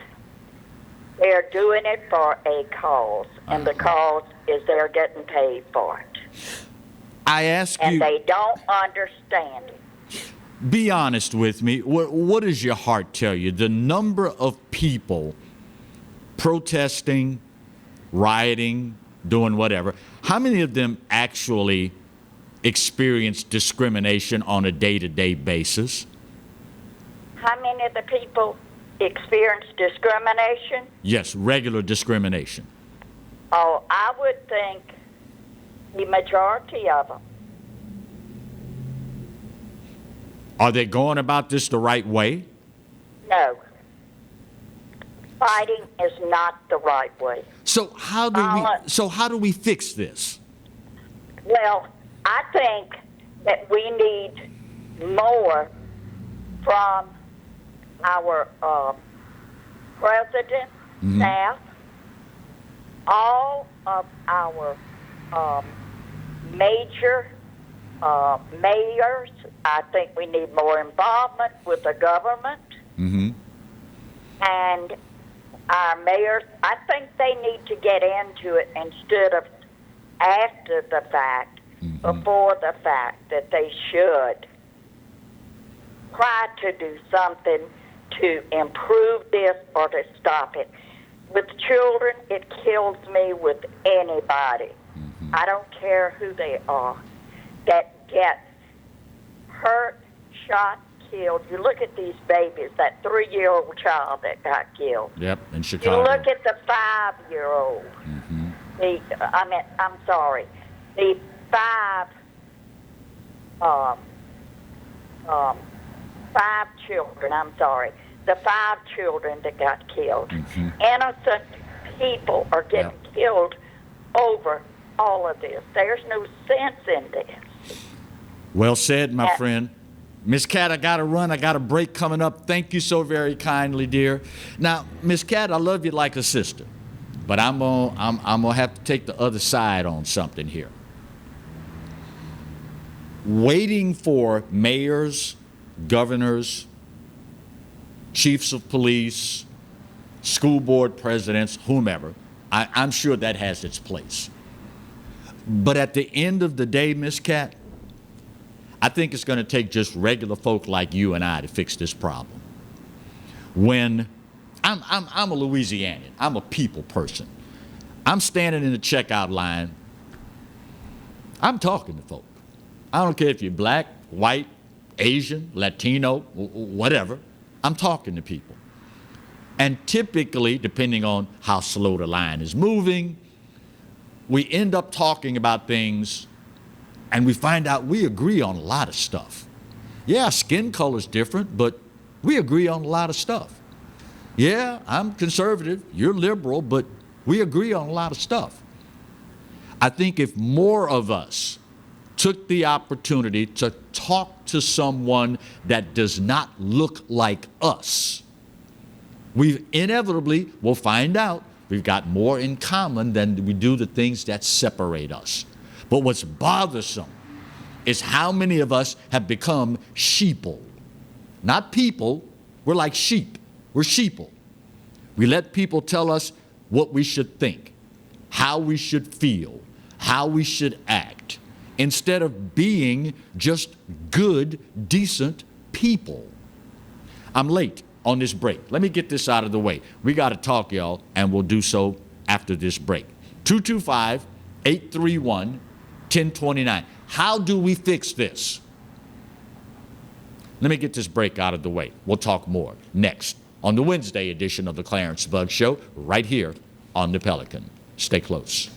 They're doing it for a cause, and the cause is they're getting paid for it. I ask you... And they don't understand it. Be honest with me. What does your heart tell you? The number of people protesting, rioting, doing whatever, how many of them actually experience discrimination on a day-to-day basis? How many of the people experience discrimination? Yes, regular discrimination. Oh, I would think the majority of them. Are they going about this the right way? No. Fighting is not the right way. So how do we fix this? Well, I think that we need more from our president, staff, all of our major mayors. I think we need more involvement with the government. And our mayors, I think they need to get into it instead of after the fact, before the fact, that they should try to do something to improve this or to stop it. With children, it kills me with anybody. I don't care who they are that gets hurt, shot, killed. You look at these babies, that 3-year-old child that got killed. Yep, in Chicago. You look at the 5-year-old. The 5 children, the 5 children that got killed. Innocent people are getting killed over all of this. There's no sense in this. Well said, my friend. Miss Cat, I got to run. I got a break coming up. Thank you so very kindly, dear. Now, Miss Cat, I love you like a sister, but I'm gonna have to take the other side on something here. Waiting for mayors, governors, chiefs of police, school board presidents, whomever, I'm sure that has its place. But at the end of the day, Miss Cat, I think it's going to take just regular folk like you and I to fix this problem. When I'm a Louisianian, I'm a people person. I'm standing in the checkout line. I'm talking to folk. I don't care if you're black, white, Asian, Latino, whatever. I'm talking to people. And typically, depending on how slow the line is moving, we end up talking about things and we find out we agree on a lot of stuff. Yeah, skin color's different, but we agree on a lot of stuff. Yeah, I'm conservative, you're liberal, but we agree on a lot of stuff. I think if more of us took the opportunity to talk to someone that does not look like us, we inevitably will find out we've got more in common than we do the things that separate us. But what's bothersome is how many of us have become sheeple. Not people, we're like sheep. We're sheeple. We let people tell us what we should think, how we should feel, how we should act, instead of being just good, decent people. I'm late on this break. Let me get this out of the way. We got to talk, y'all, and we'll do so after this break. 225-831-1029. How do we fix this? Let me get this break out of the way. We'll talk more next on the Wednesday edition of the Clarence Bugg Show, right here on the Pelican. Stay close.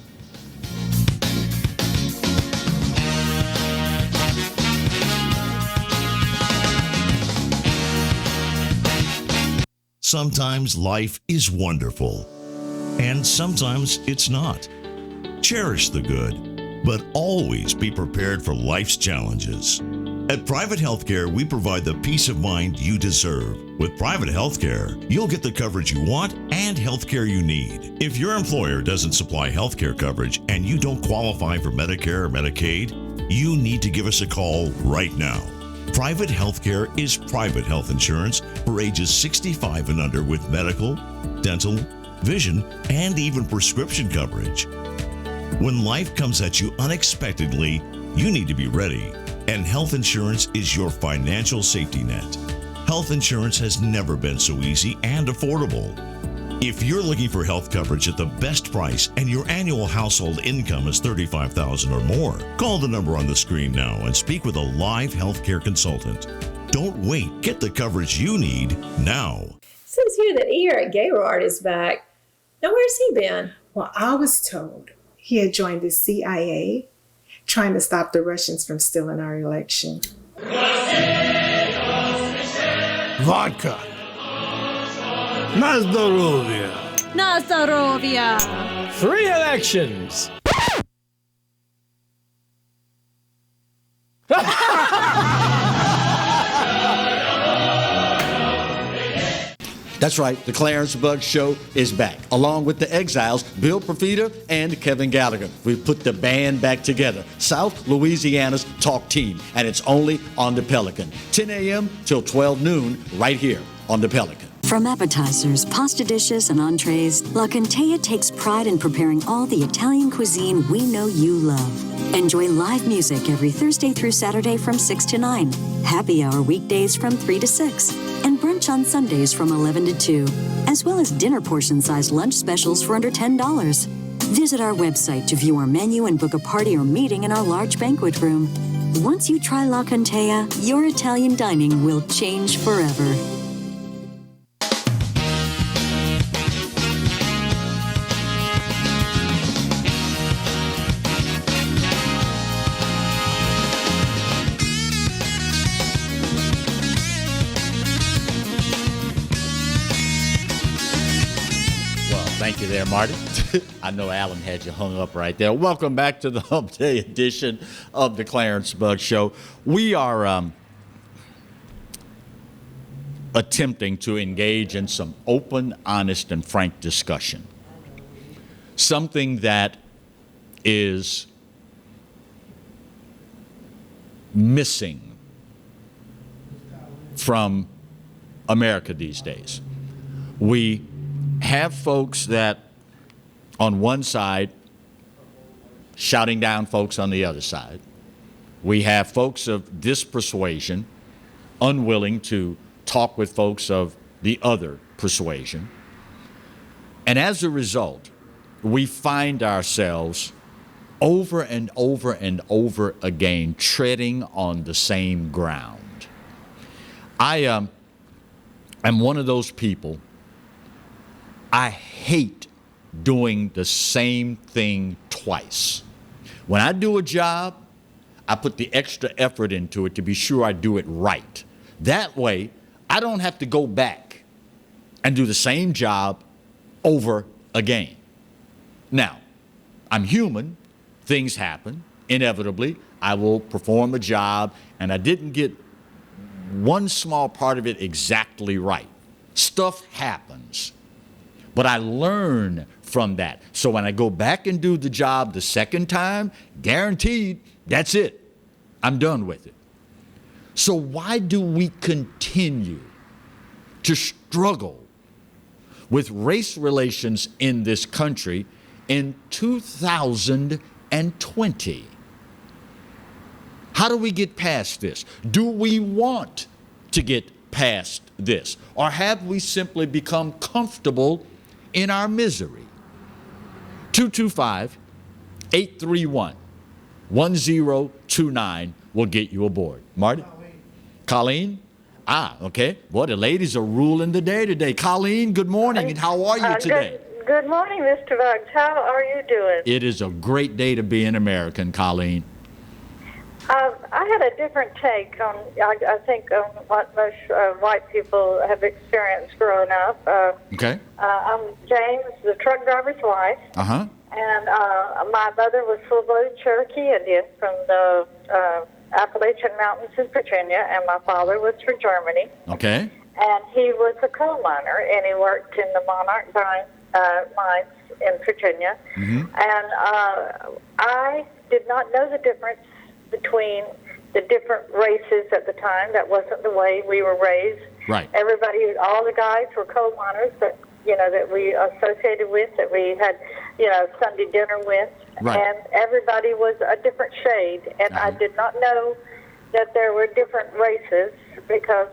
Sometimes life is wonderful, and sometimes it's not. Cherish the good, but always be prepared for life's challenges. At Private Healthcare, we provide the peace of mind you deserve. With Private Healthcare, you'll get the coverage you want and healthcare you need. If your employer doesn't supply healthcare coverage and you don't qualify for Medicare or Medicaid, you need to give us a call right now. Private Healthcare is private health insurance for ages 65 and under with medical, dental, vision, and even prescription coverage. When life comes at you unexpectedly, you need to be ready. And health insurance is your financial safety net. Health insurance has never been so easy and affordable. If you're looking for health coverage at the best price and your annual household income is $35,000 or more, call the number on the screen now and speak with a live healthcare consultant. Don't wait. Get the coverage you need now. It says here that Eric Gaylord is back. Now, where's he been? Well, I was told he had joined the CIA, trying to stop the Russians from stealing our election. Vodka. Nazdorovia. Nazdorovia. 3 elections. That's right, the Clarence Bugg Show is back, along with the Exiles, Bill Profita and Kevin Gallagher. We've put the band back together, South Louisiana's talk team, and it's only on the Pelican. 10 a.m. till 12 noon, right here on the Pelican. From appetizers, pasta dishes, and entrees, La Contea takes pride in preparing all the Italian cuisine we know you love. Enjoy live music every Thursday through Saturday from 6 to 9, happy hour weekdays from 3 to 6, and brunch on Sundays from 11 to 2, as well as dinner portion-sized lunch specials for under $10. Visit our website to view our menu and book a party or meeting in our large banquet room. Once you try La Contea, your Italian dining will change forever. Thank you there, Marty. I know Alan had you hung up right there. Welcome back to the Hump Day edition of the Clarence Bugg Show. We are attempting to engage in some open, honest, and frank discussion. Something that is missing from America these days. We have folks that on one side shouting down folks on the other side. We have folks of this persuasion unwilling to talk with folks of the other persuasion. And as a result, we find ourselves over and over and over again treading on the same ground. I am one of those people. I hate doing the same thing twice. When I do a job, I put the extra effort into it to be sure I do it right. That way, I don't have to go back and do the same job over again. Now, I'm human. Things happen. Inevitably, I will perform a job, and I didn't get one small part of it exactly right. Stuff happens. But I learn from that. So when I go back and do the job the second time, guaranteed, that's it. I'm done with it. So why do we continue to struggle with race relations in this country in 2020. How do we get past this? Do we want to get past this? Or have we simply become comfortable in our misery? 225-831-1029 will get you aboard. Marty? Colleen? Okay. Boy, the ladies are ruling the day today. Colleen, good morning, and how are you today? Good morning, Mr. Bugs. How are you doing? It is a great day to be an American, Colleen. I had a different take on, I think, on what most white people have experienced growing up. Okay. I'm James, the truck driver's wife. Uh-huh. And my mother was full-blooded Cherokee Indian from the Appalachian Mountains in Virginia, and my father was from Germany. Okay. And he was a coal miner, and he worked in the Monarch mines in Virginia. Mm-hmm. And I did not know the difference between the different races at the time. That wasn't the way we were raised. Right. Everybody, all the guys were coal miners that we associated with, that we had, Sunday dinner with. Right. And everybody was a different shade. And I did not know that there were different races because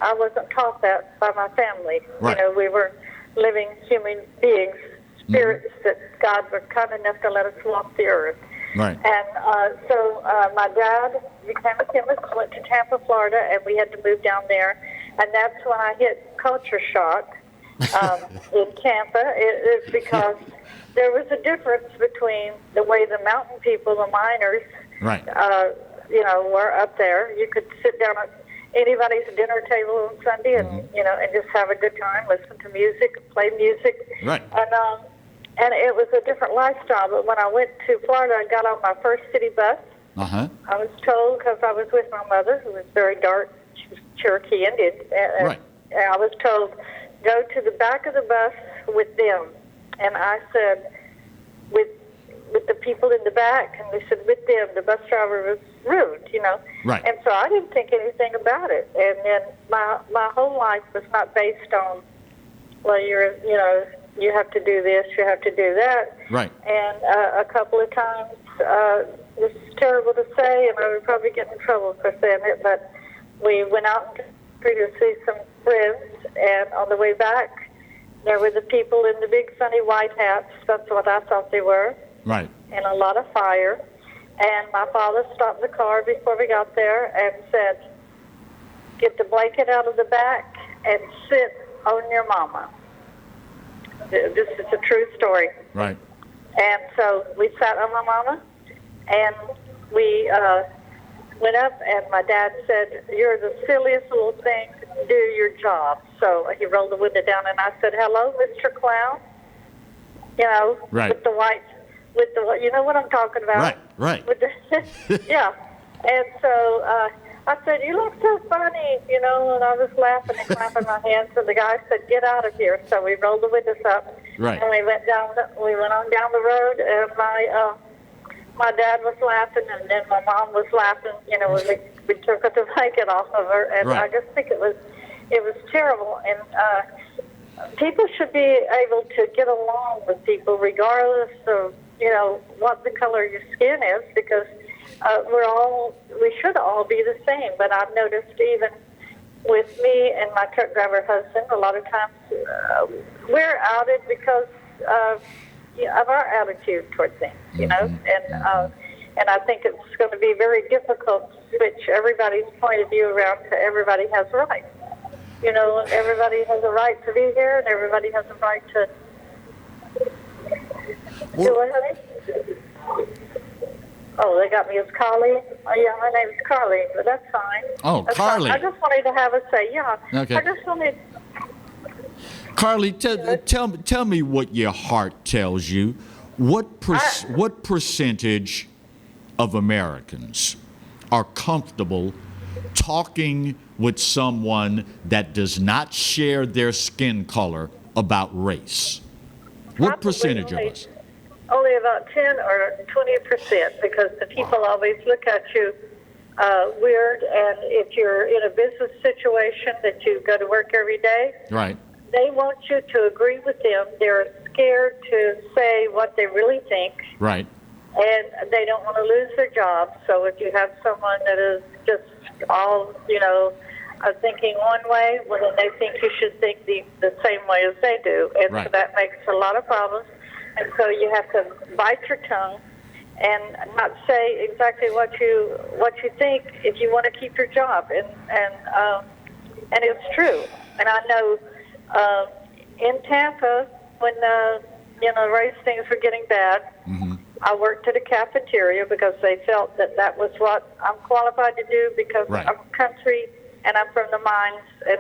I wasn't taught that by my family. Right. We were living human beings, spirits that God was kind enough to let us walk the earth. Right. And so my dad became a chemist, went to Tampa, Florida, and we had to move down there. And that's when I hit culture shock in Tampa. It's because there was a difference between the way the mountain people, the miners, right. Were up there. You could sit down at anybody's dinner table on Sunday and, and just have a good time, listen to music, play music. Right. And it was a different lifestyle. But when I went to Florida, I got on my first city bus. Uh-huh. I was told, because I was with my mother, who was very dark, she was Cherokee Indian, Right. and I was told, go to the back of the bus with them. And I said, with the people in the back, and they said, with them. The bus driver was rude, Right. And so I didn't think anything about it. And then my whole life was not based on, well, you have to do this, you have to do that. Right. And a couple of times, this is terrible to say, and I would probably get in trouble for saying it, but we went out to see some friends, and on the way back, there were the people in the big sunny white hats. That's what I thought they were. Right. And a lot of fire. And my father stopped the car before we got there and said, get the blanket out of the back and sit on your mama. This is a true story. Right. And so we sat on my mama, and we went up, and my dad said, you're the silliest little thing, do your job. So he rolled the window down, and I said, hello, Mr. Clown. Right. With the white, you know what I'm talking about. Right. With the, yeah. And so I said, you look so funny, and I was laughing and clapping my hands, and the guy said, get out of here. So we rolled the windows up, right. and we went on down the road, and my dad was laughing, and then my mom was laughing, when we took the blanket off of her, and right. I just think it was terrible, and people should be able to get along with people regardless of, what the color of your skin is, because we should all be the same. But I've noticed even with me and my truck driver husband, a lot of times we're outed because of our attitude toward things, and I think it's going to be very difficult to switch everybody's point of view around to everybody has rights. Everybody has a right to be here, and everybody has a right to do what, honey? Oh, they got me as Carly. Oh, yeah, my name's Carly, but that's fine. Oh, that's Carly. Fine. I just wanted to have a say, yeah. Okay. I just wanted... Carly, tell me what your heart tells you. What percentage of Americans are comfortable talking with someone that does not share their skin color about race? What percentage of us? Only about 10 or 20%, because the people always look at you weird, and if you're in a business situation that you go to work every day, right, they want you to agree with them. They're scared to say what they really think. Right. And they don't want to lose their job. So if you have someone that is just all, thinking one way, well, then they think you should think the same way as they do. And so that makes a lot of problems. And so you have to bite your tongue and not say exactly what you think if you want to keep your job. And it's true. And I know in Tampa, when race things were getting bad, I worked at a cafeteria because they felt that was what I'm qualified to do because I'm country and I'm from the mines and,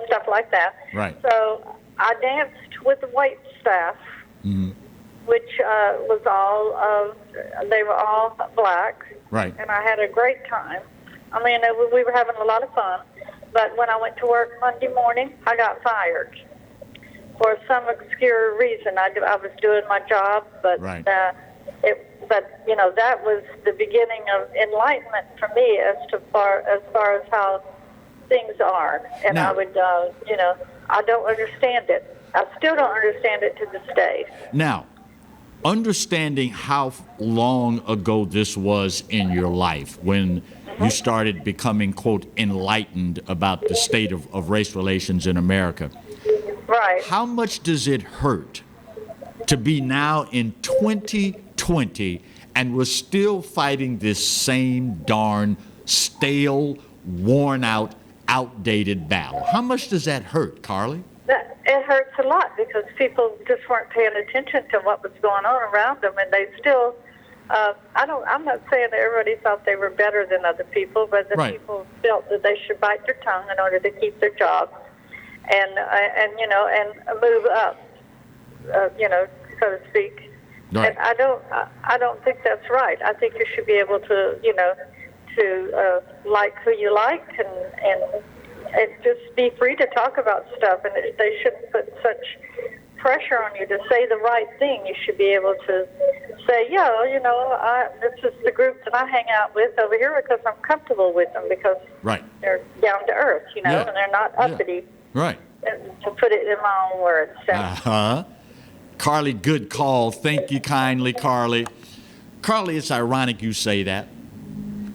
stuff like that. Right. So I danced with the wait staff, which was all, they were all black. Right. And I had a great time. I mean, we were having a lot of fun. But when I went to work Monday morning, I got fired. For some obscure reason, I was doing my job, but that was the beginning of enlightenment for me as far as how things are. And now, I would, I don't understand it. I still don't understand it to this day. Now, understanding how long ago this was in your life when you started becoming, quote, enlightened about the state of race relations in America. Right. How much does it hurt to be now in 2020 and we're still fighting this same darn stale, worn out, outdated battle? How much does that hurt, Carly? It hurts a lot because people just weren't paying attention to what was going on around them, and they still. I'm not saying that everybody thought they were better than other people, but the people felt that they should bite their tongue in order to keep their job, and move up, so to speak. Right. And I don't think that's right. I think you should be able to, to like who you like and just be free to talk about stuff. And they shouldn't put such pressure on you to say the right thing. You should be able to say, this is the group that I hang out with over here because I'm comfortable with them because they're down to earth, and they're not uppity. Right. To put it in my own words. So. Carly, good call. Thank you kindly, Carly. Carly, it's ironic you say that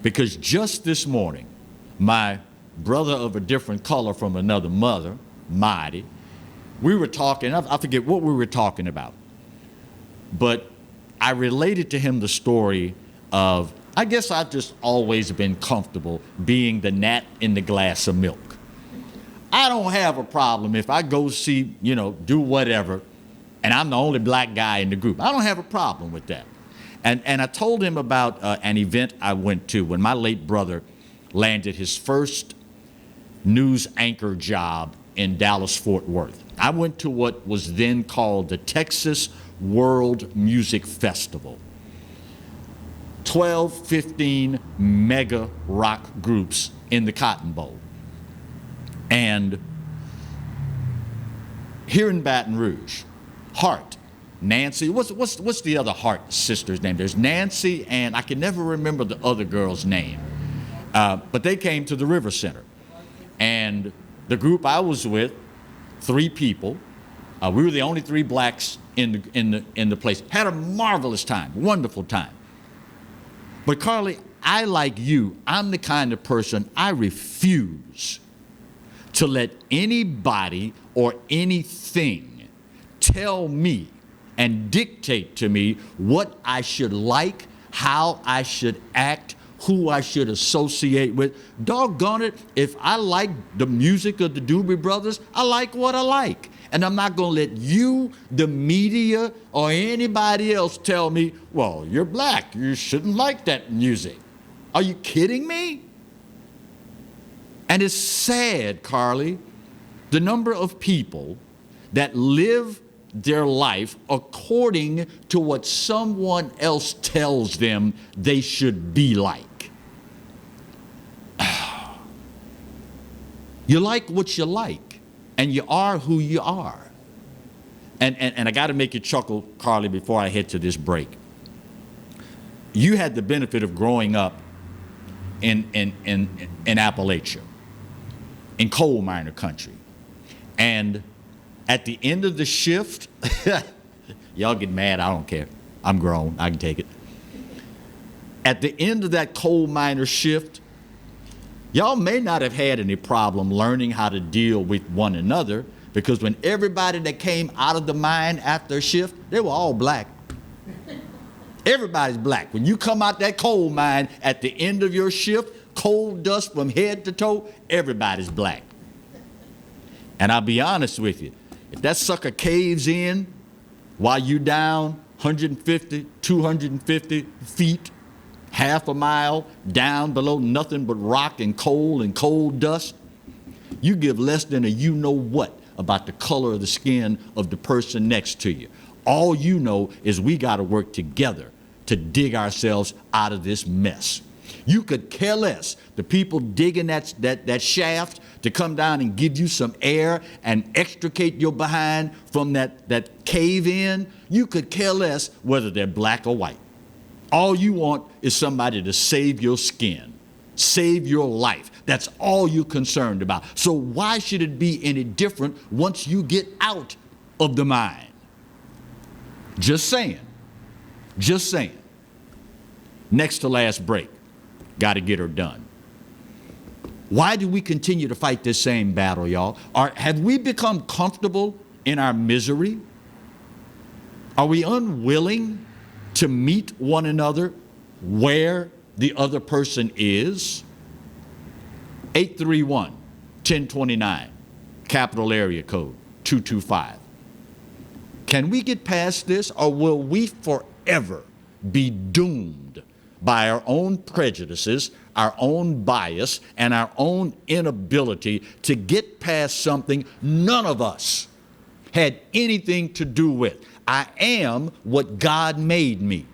because just this morning, my brother of a different color from another mother, Marty, we were talking, I forget what we were talking about, but I related to him the story of, I guess I've just always been comfortable being the gnat in the glass of milk. I don't have a problem if I go see, do whatever, and I'm the only black guy in the group. I don't have a problem with that. And I told him about an event I went to when my late brother landed his first news anchor job in Dallas-Fort Worth. I went to what was then called the Texas World Music Festival. 12, 15 mega rock groups in the Cotton Bowl. And here in Baton Rouge, Hart, Nancy, what's the other Hart sister's name? There's Nancy and I can never remember the other girl's name. But they came to the River Center. And the group I was with, 3 people, we were the only 3 blacks in the place. Had a marvelous time, wonderful time. But Carly, I like you, I'm the kind of person I refuse to let anybody or anything tell me and dictate to me what I should like, how I should act, who I should associate with. Doggone it, if I like the music of the Doobie Brothers, I like what I like. And I'm not going to let you, the media, or anybody else tell me, well, you're black, you shouldn't like that music. Are you kidding me? And it's sad, Carly, the number of people that live their life according to what someone else tells them they should be like. You like what you like, and you are who you are. And I got to make you chuckle, Carly, before I head to this break. You had the benefit of growing up in Appalachia, in coal miner country. And at the end of the shift, y'all get mad, I don't care. I'm grown, I can take it. At the end of that coal miner shift, y'all may not have had any problem learning how to deal with one another, because when everybody that came out of the mine after a shift, they were all black. Everybody's black. When you come out that coal mine at the end of your shift, coal dust from head to toe, everybody's black. And I'll be honest with you, if that sucker caves in while you down 150, 250 feet, half a mile down below nothing but rock and coal dust, you give less than a you-know-what about the color of the skin of the person next to you. All you know is we got to work together to dig ourselves out of this mess. You could care less the people digging that shaft to come down and give you some air and extricate your behind from that cave in. You could care less whether they're black or white. All you want is somebody to save your skin, save your life. That's all you're concerned about. So why should it be any different once you get out of the mine? Just saying. Just saying. Next to last break. Got to get her done. Why do we continue to fight this same battle, y'all? Have we become comfortable in our misery? Are we unwilling to meet one another where the other person is? 831-1029, capital area code 225. Can we get past this, or will we forever be doomed by our own prejudices, our own bias, and our own inability to get past something none of us had anything to do with? I am what God made me.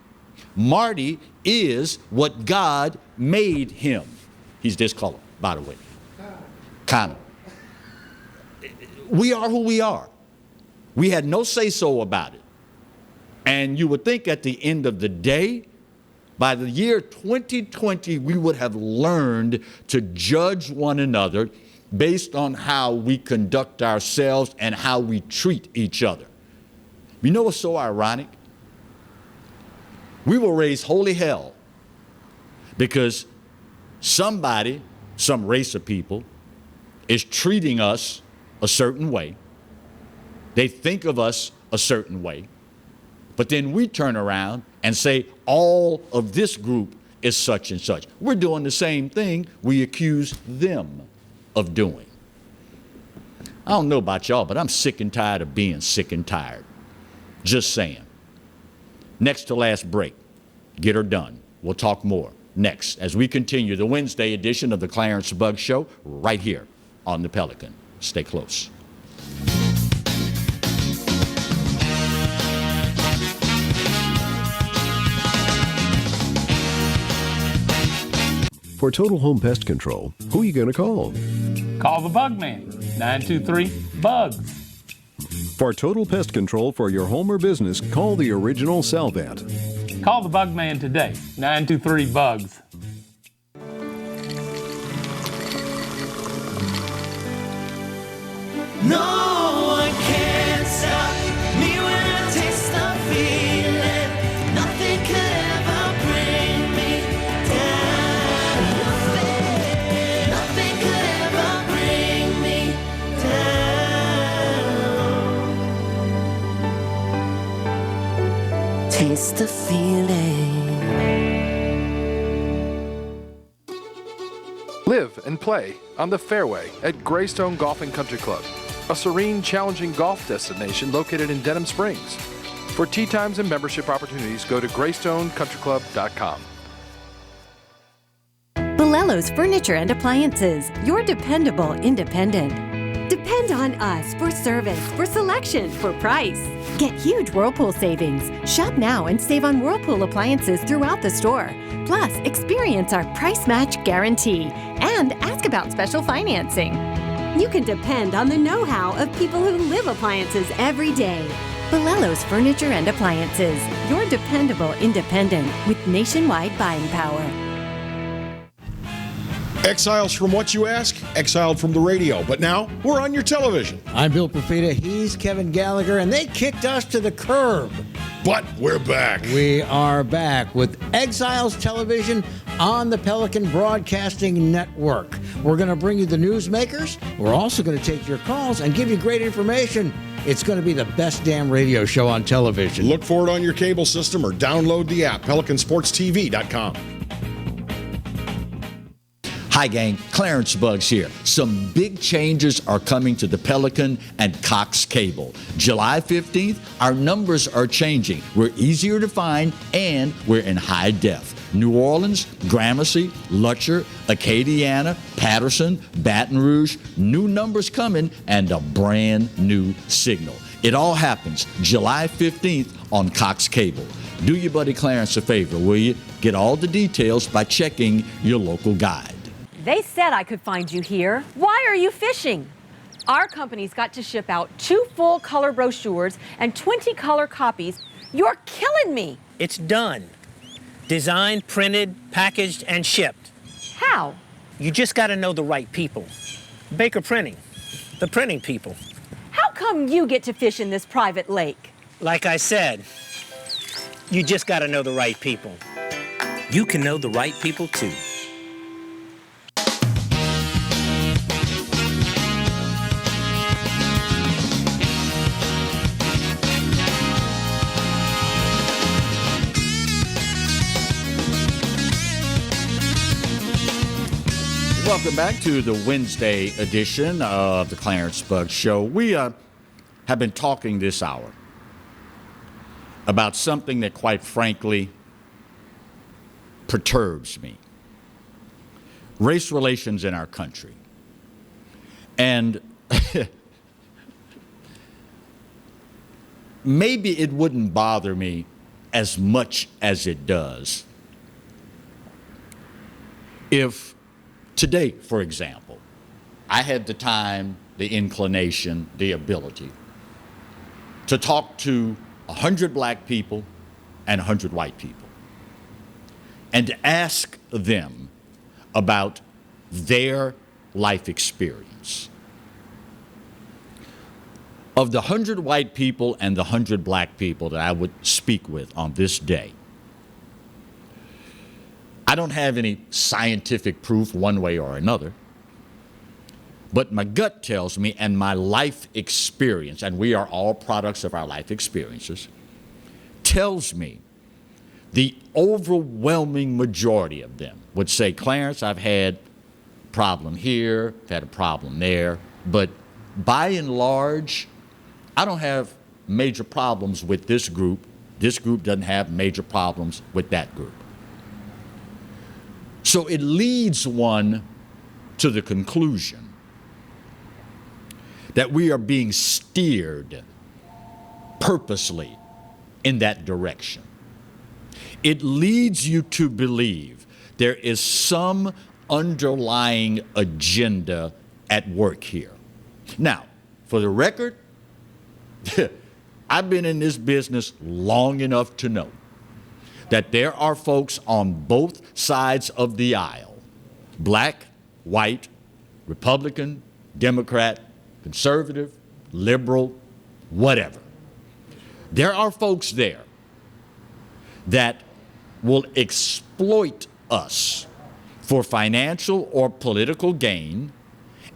Marty is what God made him. He's this color, by the way. Kind of. We are who we are. We had no say-so about it. And you would think at the end of the day, by the year 2020, we would have learned to judge one another based on how we conduct ourselves and how we treat each other. You know what's so ironic? We will raise holy hell because somebody, some race of people, is treating us a certain way. They think of us a certain way. But then we turn around and say all of this group is such and such. We're doing the same thing we accuse them of doing. I don't know about y'all, but I'm sick and tired of being sick and tired. Just saying. Next to last break. Get her done. We'll talk more next as we continue the Wednesday edition of the Clarence Bug Show right here on the Pelican. Stay close. For total home pest control, who are you going to call? Call the Bug Man, 923-BUGS. For total pest control for your home or business, call the original Salvat. Call the Bug Man today, 923-BUGS. No one can stop me when I taste the feeling. Nothing could ever bring me down. Nothing could ever bring me down. Taste the feeling. Live and play on the fairway at Greystone Golf and Country Club, a serene, challenging golf destination located in Denham Springs. For tee times and membership opportunities, go to greystonecountryclub.com. Bolello's Furniture and Appliances, your dependable independent. Depend on us for service, for selection, for price. Get huge Whirlpool savings. Shop now and save on Whirlpool appliances throughout the store. Plus, experience our price match guarantee and ask about special financing. You can depend on the know-how of people who live appliances every day. Bolello's Furniture and Appliances, your dependable independent with nationwide buying power. Exiles from what you ask? Exiled from the radio. But now we're on your television. I'm Bill Profita. He's Kevin Gallagher, and they kicked us to the curb. But we're back. We are back with Exiles Television on the Pelican Broadcasting Network. We're going to bring you the newsmakers. We're also going to take your calls and give you great information. It's going to be the best damn radio show on television. Look for it on your cable system or download the app, PelicanSportsTV.com. Hi, gang. Clarence Bugs here. Some big changes are coming to the Pelican and Cox Cable. July 15th, our numbers are changing. We're easier to find, and we're in high def. New Orleans, Gramercy, Lutcher, Acadiana, Patterson, Baton Rouge, new numbers coming, and a brand new signal. It all happens July 15th on Cox Cable. Do your buddy Clarence a favor, will you? Get all the details by checking your local guide. They said I could find you here. Why are you fishing? Our company's got to ship out 2 full color brochures and 20 color copies. You're killing me. It's done. Designed, printed, packaged, and shipped. How? You just got to know the right people. Baker Printing, the printing people. How come you get to fish in this private lake? Like I said, you just got to know the right people. You can know the right people too. Welcome back to the Wednesday edition of the Clarence Bugs Show. We have been talking this hour about something that, quite frankly, perturbs me. Race relations in our country. And maybe it wouldn't bother me as much as it does if today, for example, I had the time, the inclination, the ability to talk to 100 black people and 100 white people and to ask them about their life experience. Of the 100 white people and the 100 black people that I would speak with on this day, I don't have any scientific proof one way or another, but my gut tells me, and my life experience, and we are all products of our life experiences, tells me the overwhelming majority of them would say, Clarence, I've had a problem here, I've had a problem there, but by and large, I don't have major problems with this group. This group doesn't have major problems with that group. So it leads one to the conclusion that we are being steered purposely in that direction. It leads you to believe there is some underlying agenda at work here. Now, for the record, I've been in this business long enough to know that there are folks on both sides of the aisle, black, white, Republican, Democrat, conservative, liberal, whatever. There are folks there that will exploit us for financial or political gain,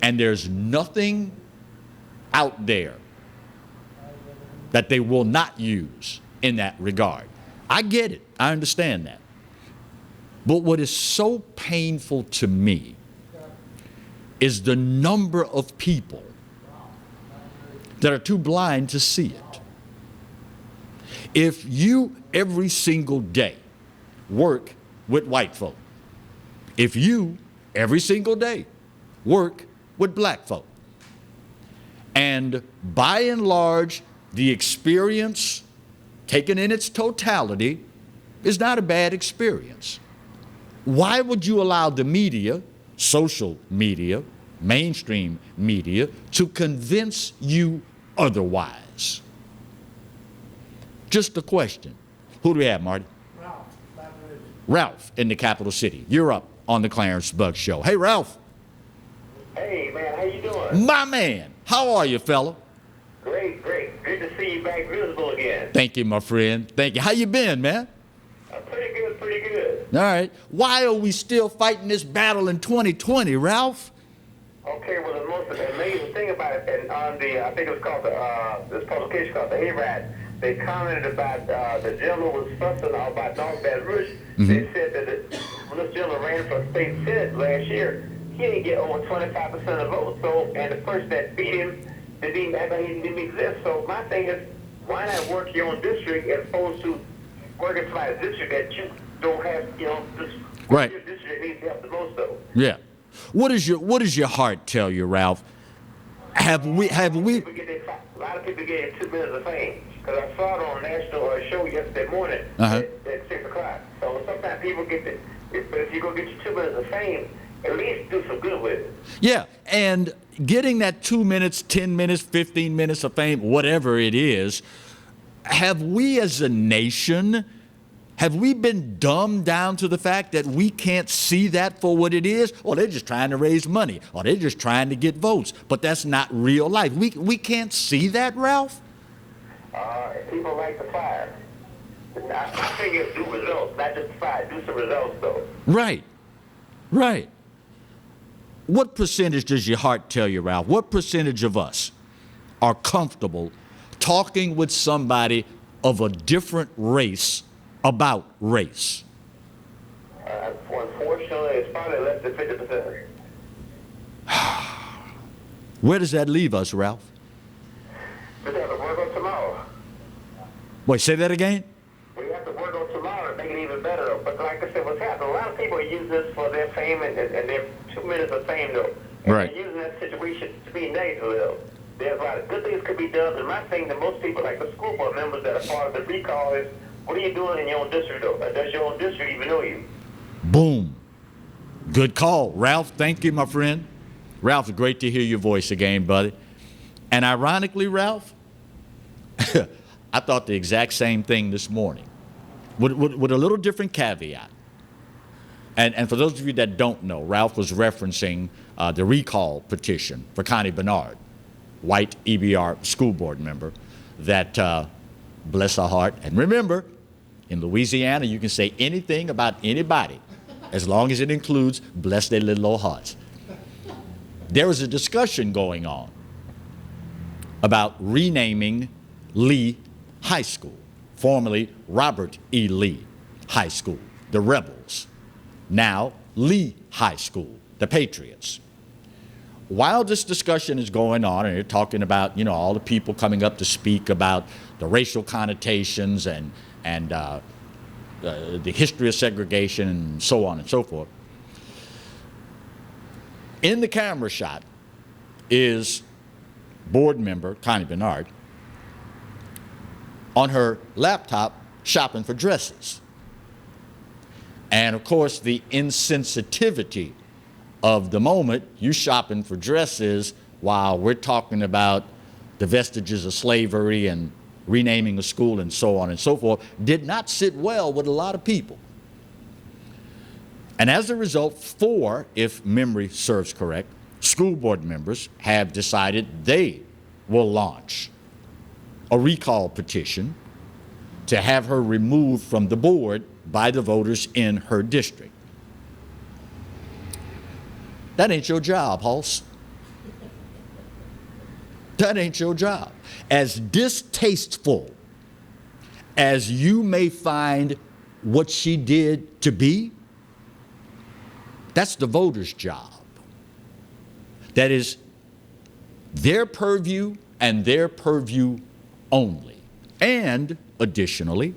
and there's nothing out there that they will not use in that regard. I get it. I understand that. But what is so painful to me is the number of people that are too blind to see it. If you every single day work with white folk, if you every single day work with black folk, and by and large, the experience taken in its totality is not a bad experience, why would you allow the media, social media, mainstream media, to convince you otherwise? Just a question. Who do we have, Marty? Ralph in the capital city. You're up. on the Clarence Bug Show. Hey, Ralph. Hey, man, how you doing? My man. How are you, fella? Great. Good to see you back visible again. Thank you, my friend. Thank you. How you been, man? Pretty good. All right. Why are we still fighting this battle in 2020, Ralph? Okay, well, the most amazing thing about it, and on the, I think it was called this publication called the A-Rat, they commented about the gentleman was fussing about Baton Rouge. Mm-hmm. They said that when this gentleman ran for state senate last year, he didn't get over 25% of the votes. So, and the person that beat him didn't even act like he didn't exist. So my thing is, why not work your own district as opposed to working for a district that you don't have, this right. Your district that needs help the most though. Yeah. What does your heart tell you, Ralph? Have we? A lot of people get 2 minutes of fame. Because I saw it on national show yesterday morning at 6 o'clock. So sometimes people get but if you go get your 2 minutes of fame, at least do some good with it. Yeah, and getting that 2 minutes, 10 minutes, 15 minutes of fame, whatever it is, have we as a nation, have we been dumbed down to the fact that we can't see that for what it is? Or they're just trying to raise money, or they're just trying to get votes, but that's not real life. We can't see that, Ralph? People like the fire. I think it's do results, not just the fire. Do some results, though. Right. What percentage does your heart tell you, Ralph? What percentage of us are comfortable talking with somebody of a different race about race? Unfortunately, it's probably less than 50%. Where does that leave us, Ralph? We have to work on tomorrow. Wait, say that again? We have to work on tomorrow and make it even better. But like I said, what's happening, a lot of people use this for their fame and their 2 minutes of fame, though. And right. they're using that situation to be negative, though. There's a lot of good things could be done, and my thing that most people, like the school board members that are part of the recall, is what are you doing in your own district, though? Does your own district even know you? Boom. Good call. Ralph, thank you, my friend. Ralph, it's great to hear your voice again, buddy. And ironically, Ralph, I thought the exact same thing this morning, with a little different caveat. And for those of you that don't know, Ralph was referencing the recall petition for Connie Bernard, white EBR school board member, that, bless her heart, and remember, in Louisiana, you can say anything about anybody, as long as it includes bless their little old hearts. There was a discussion going on about renaming Lee High School, formerly Robert E. Lee High School, the Rebels, now Lee High School, the Patriots. While this discussion is going on, and they're talking about, all the people coming up to speak about the racial connotations and the history of segregation and so on and so forth, in the camera shot is board member Connie Bernard on her laptop shopping for dresses. And of course, the insensitivity of the moment, you shopping for dresses while we're talking about the vestiges of slavery and renaming a school and so on and so forth, did not sit well with a lot of people. And as a result, 4, if memory serves correct, school board members have decided they will launch a recall petition to have her removed from the board by the voters in her district. That ain't your job, Hulse. That ain't your job. As distasteful as you may find what she did to be, that's the voters' job. That is their purview and their purview only. And additionally,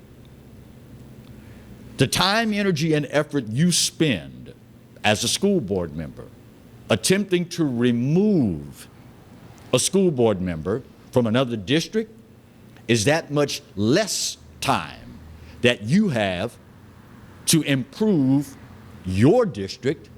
the time, energy, and effort you spend as a school board member attempting to remove a school board member from another district is that much less time that you have to improve your district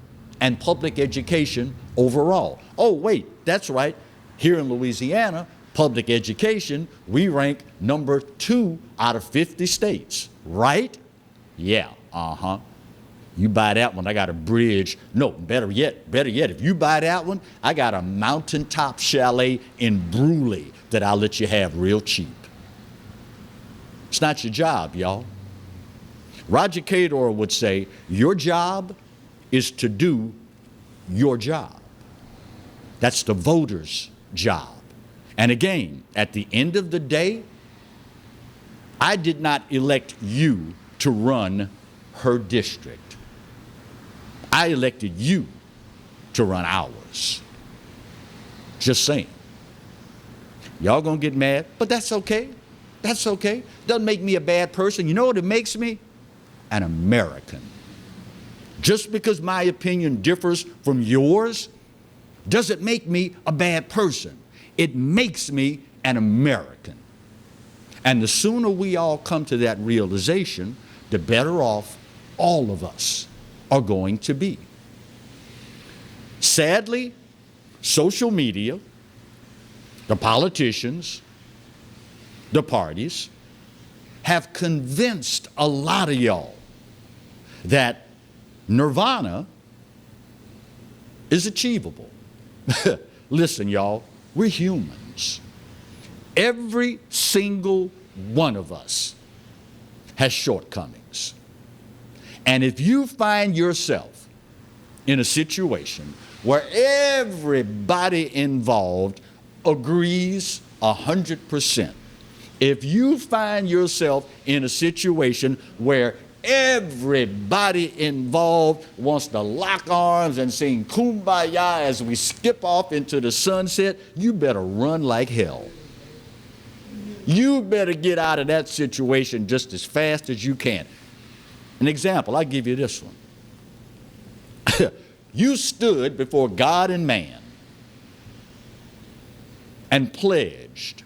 and public education overall. Oh, wait, that's right. Here in Louisiana, public education, we rank number 2 out of 50 states, right? Yeah, You buy that one, I got a bridge. No, better yet, if you buy that one, I got a mountaintop chalet in Bruley that I'll let you have real cheap. It's not your job, y'all. Roger CADOR would say, your job is to do your job. That's the voter's job. And again, at the end of the day, I did not elect you to run her district. I elected you to run ours. Just saying. Y'all gonna get mad, but that's okay. That's okay. Doesn't make me a bad person. You know what it makes me? An American. Just because my opinion differs from yours doesn't make me a bad person. It makes me an American. And the sooner we all come to that realization, the better off all of us are going to be. Sadly, social media, the politicians, the parties have convinced a lot of y'all that nirvana is achievable. Listen, y'all, we're humans. Every single one of us has shortcomings. And if you find yourself in a situation where everybody involved agrees 100%, if you find yourself in a situation where everybody involved wants to lock arms and sing Kumbaya as we skip off into the sunset, you better run like hell. You better get out of that situation just as fast as you can. An example, I'll give you this one. You stood before God and man and pledged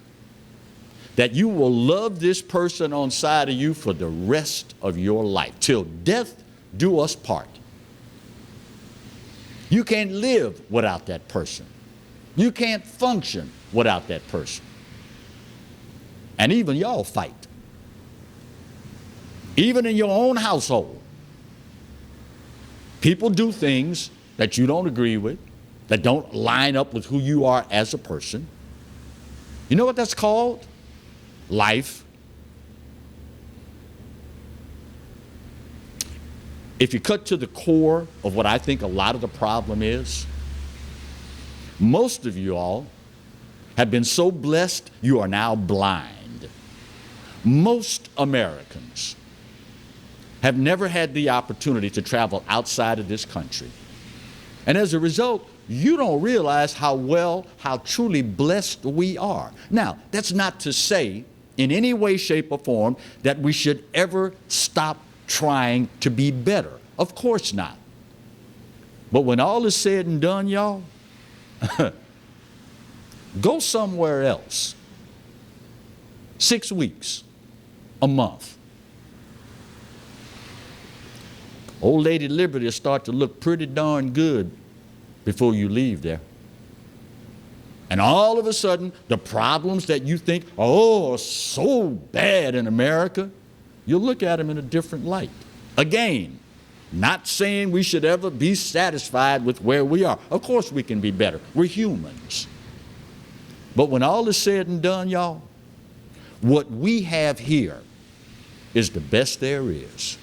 that you will love this person on side of you for the rest of your life, till death do us part. You can't live without that person. You can't function without that person. And even y'all fight. Even in your own household. People do things that you don't agree with, that don't line up with who you are as a person. You know what that's called? Life. If you cut to the core of what I think a lot of the problem is, most of you all have been so blessed you are now blind. Most Americans have never had the opportunity to travel outside of this country. And as a result, you don't realize how truly blessed we are. Now, that's not to say in any way, shape, or form that we should ever stop trying to be better. Of course not. But when all is said and done, y'all, go somewhere else. 6 weeks, a month. Old Lady Liberty will start to look pretty darn good before you leave there. And all of a sudden, the problems that you think, are so bad in America, you'll look at them in a different light. Again, not saying we should ever be satisfied with where we are. Of course we can be better. We're humans. But when all is said and done, y'all, what we have here is the best there is.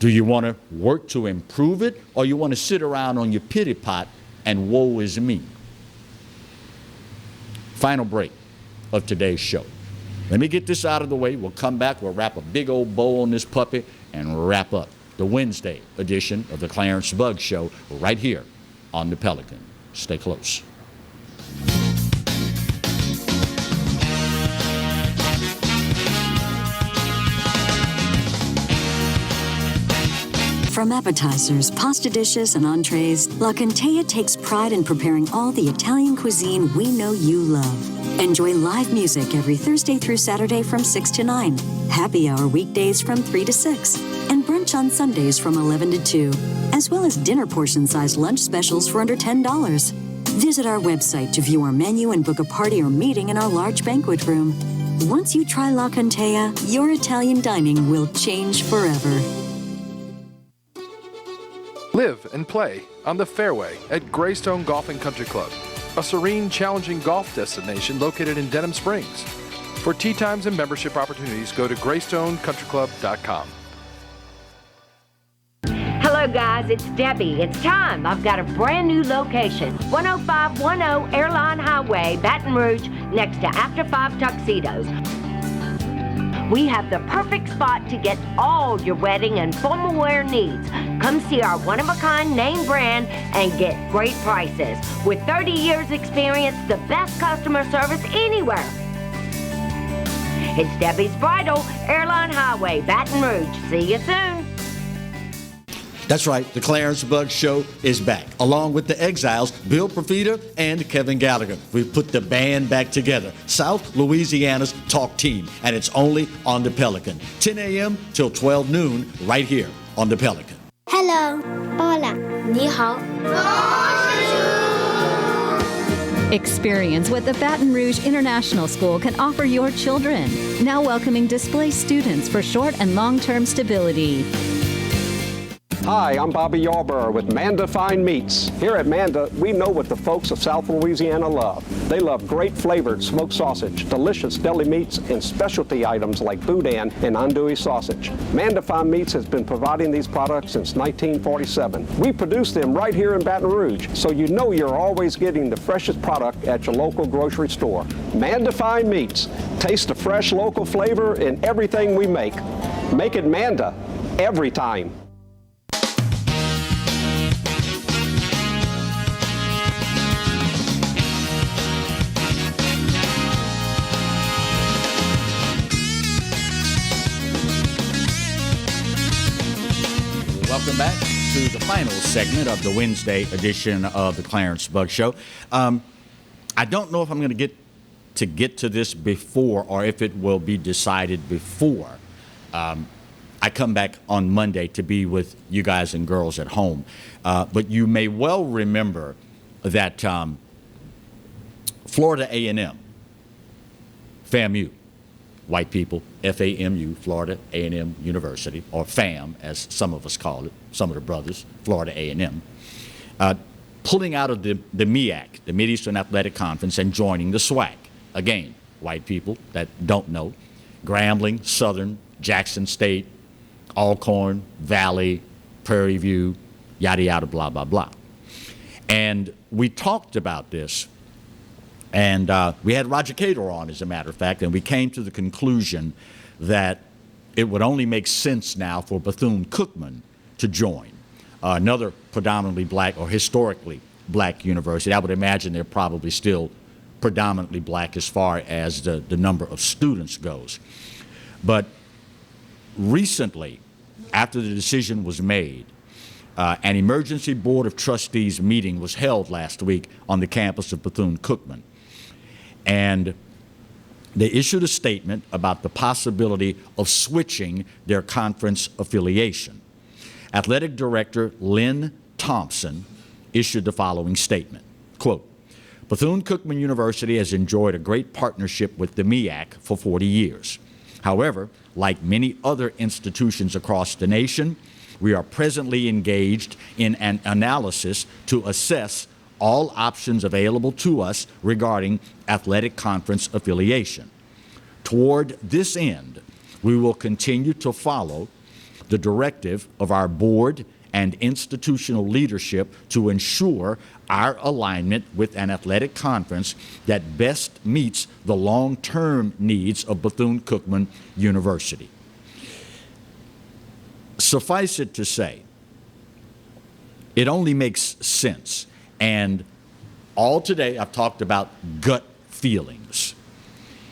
Do you want to work to improve it, or you want to sit around on your pity pot and woe is me? Final break of today's show. Let me get this out of the way. We'll come back. We'll wrap a big old bow on this puppy and wrap up the Wednesday edition of the Clarence Bugg Show right here on the Pelican. Stay close. From appetizers, pasta dishes, and entrees, La Contea takes pride in preparing all the Italian cuisine we know you love. Enjoy live music every Thursday through Saturday from 6 to 9, happy hour weekdays from 3 to 6, and brunch on Sundays from 11 to 2, as well as dinner portion-sized lunch specials for under $10. Visit our website to view our menu and book a party or meeting in our large banquet room. Once you try La Contea, your Italian dining will change forever. Live and play on the fairway at Greystone Golf and Country Club, a serene, challenging golf destination located in Denham Springs. For tee times and membership opportunities, go to GreystonCountryClub.com. Hello guys, it's Debbie. It's time. I've got a brand new location. 10510 Airline Highway, Baton Rouge, next to After 5 Tuxedos. We have the perfect spot to get all your wedding and formal wear needs. Come see our one-of-a-kind name brand and get great prices. With 30 years experience, the best customer service anywhere. It's Debbie's Bridal, Airline Highway, Baton Rouge. See you soon. That's right, the Clarence Bug Show is back, along with the Exiles, Bill Profita and Kevin Gallagher. We've put the band back together, South Louisiana's talk team, and it's only on the Pelican. 10 a.m. till 12 noon, right here on the Pelican. Hello. Hola. Ni hao. Experience what the Baton Rouge International School can offer your children. Now welcoming displaced students for short and long-term stability. Hi, I'm Bobby Yarborough with Manda Fine Meats. Here at Manda, we know what the folks of South Louisiana love. They love great flavored smoked sausage, delicious deli meats, and specialty items like boudin and andouille sausage. Manda Fine Meats has been providing these products since 1947. We produce them right here in Baton Rouge, so you know you're always getting the freshest product at your local grocery store. Manda Fine Meats. Taste the fresh local flavor in everything we make. Make it Manda every time. Welcome back to the final segment of the Wednesday edition of the Clarence Bug Show. I don't know if I'm going to get to this before or if it will be decided before I come back on Monday to be with you guys and girls at home. But you may well remember that Florida A&M, FAMU, white people, FAMU, Florida A&M University, or FAM, as some of us call it, some of the brothers, Florida A&M, pulling out of the MEAC, the Mid-Eastern Athletic Conference, and joining the SWAC. Again, white people that don't know, Grambling, Southern, Jackson State, Alcorn, Valley, Prairie View, yada, yada, blah, blah, blah. And we talked about this. And we had Roger CADOR on, as a matter of fact, and we came to the conclusion that it would only make sense now for Bethune-Cookman to join another predominantly black or historically black university. I would imagine they're probably still predominantly black as far as the number of students goes. But recently, after the decision was made, an emergency board of trustees meeting was held last week on the campus of Bethune-Cookman. And they issued a statement about the possibility of switching their conference affiliation. Athletic Director Lynn Thompson issued the following statement, quote, Bethune-Cookman University has enjoyed a great partnership with the MEAC for 40 years. However, like many other institutions across the nation, we are presently engaged in an analysis to assess all options available to us regarding athletic conference affiliation. Toward this end, we will continue to follow the directive of our board and institutional leadership to ensure our alignment with an athletic conference that best meets the long-term needs of Bethune-Cookman University. Suffice it to say, it only makes sense. And all today I've talked about gut feelings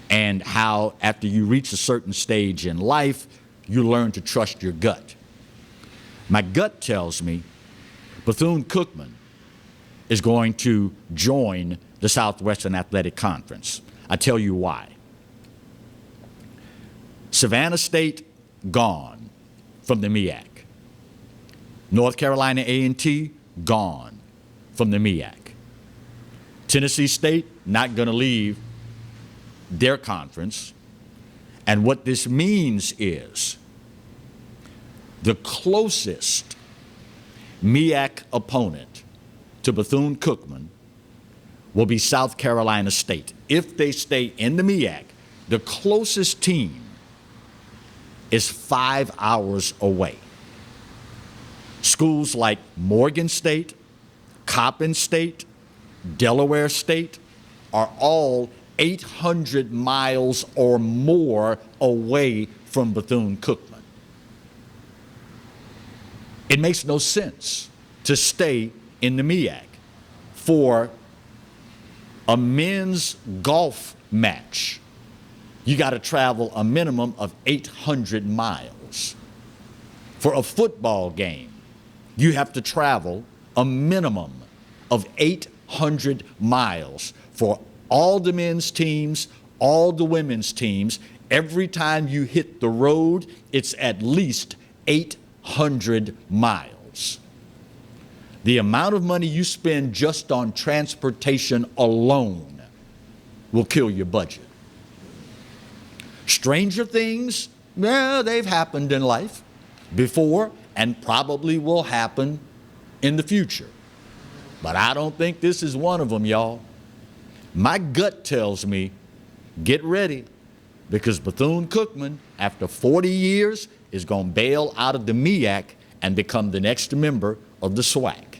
and how after you reach a certain stage in life, you learn to trust your gut. My gut tells me Bethune-Cookman is going to join the Southwestern Athletic Conference. I tell you why. Savannah State, gone from the MEAC. North Carolina A&T, gone from the MEAC. Tennessee State, not going to leave their conference. And what this means is the closest MEAC opponent to Bethune-Cookman will be South Carolina State. If they stay in the MEAC, the closest team is 5 hours away. Schools like Morgan State, Coppin State, Delaware State are all 800 miles or more away from Bethune-Cookman. It makes no sense to stay in the MEAC. For a men's golf match, you got to travel a minimum of 800 miles. For a football game, you have to travel a minimum of 800 miles. For all the men's teams, all the women's teams, every time you hit the road, it's at least 800 miles. The amount of money you spend just on transportation alone will kill your budget. Stranger things, well, they've happened in life before and probably will happen in the future. But I don't think this is one of them, y'all. My gut tells me, get ready, because Bethune-Cookman, after 40 years, is going to bail out of the MEAC and become the next member of the SWAC.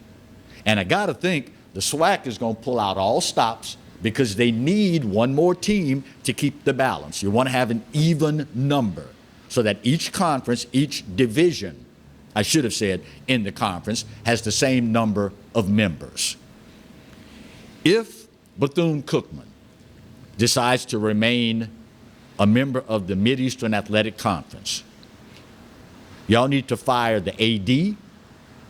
And I got to think the SWAC is going to pull out all stops because they need one more team to keep the balance. You want to have an even number so that each conference, each division, I should have said in the conference, has the same number of members. If Bethune-Cookman decides to remain a member of the Mideastern Athletic Conference, y'all need to fire the AD,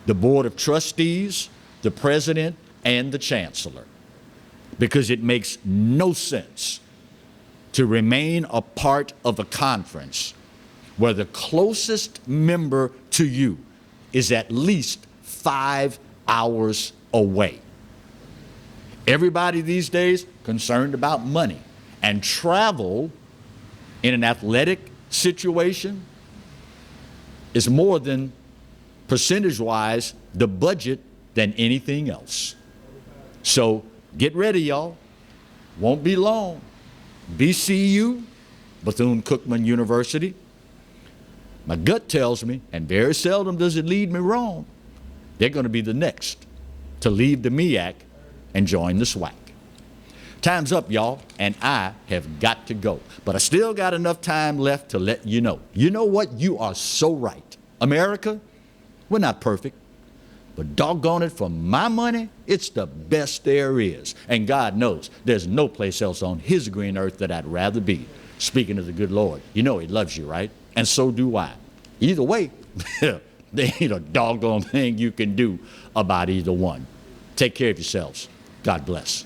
the Board of Trustees, the President, and the Chancellor, because it makes no sense to remain a part of a conference where the closest member to you is at least 5 hours away. Everybody these days concerned about money, and travel in an athletic situation is more than, percentage-wise, the budget than anything else. So get ready, y'all. Won't be long. BCU, Bethune-Cookman University. My gut tells me, and very seldom does it lead me wrong, they're going to be the next to leave the MEAC and join the SWAC. Time's up, y'all, and I have got to go. But I still got enough time left to let you know. You know what? You are so right. America, we're not perfect. But doggone it, for my money, it's the best there is. And God knows there's no place else on his green earth that I'd rather be. Speaking of the good Lord, you know he loves you, right? And so do I. Either way, there ain't a doggone thing you can do about either one. Take care of yourselves. God bless.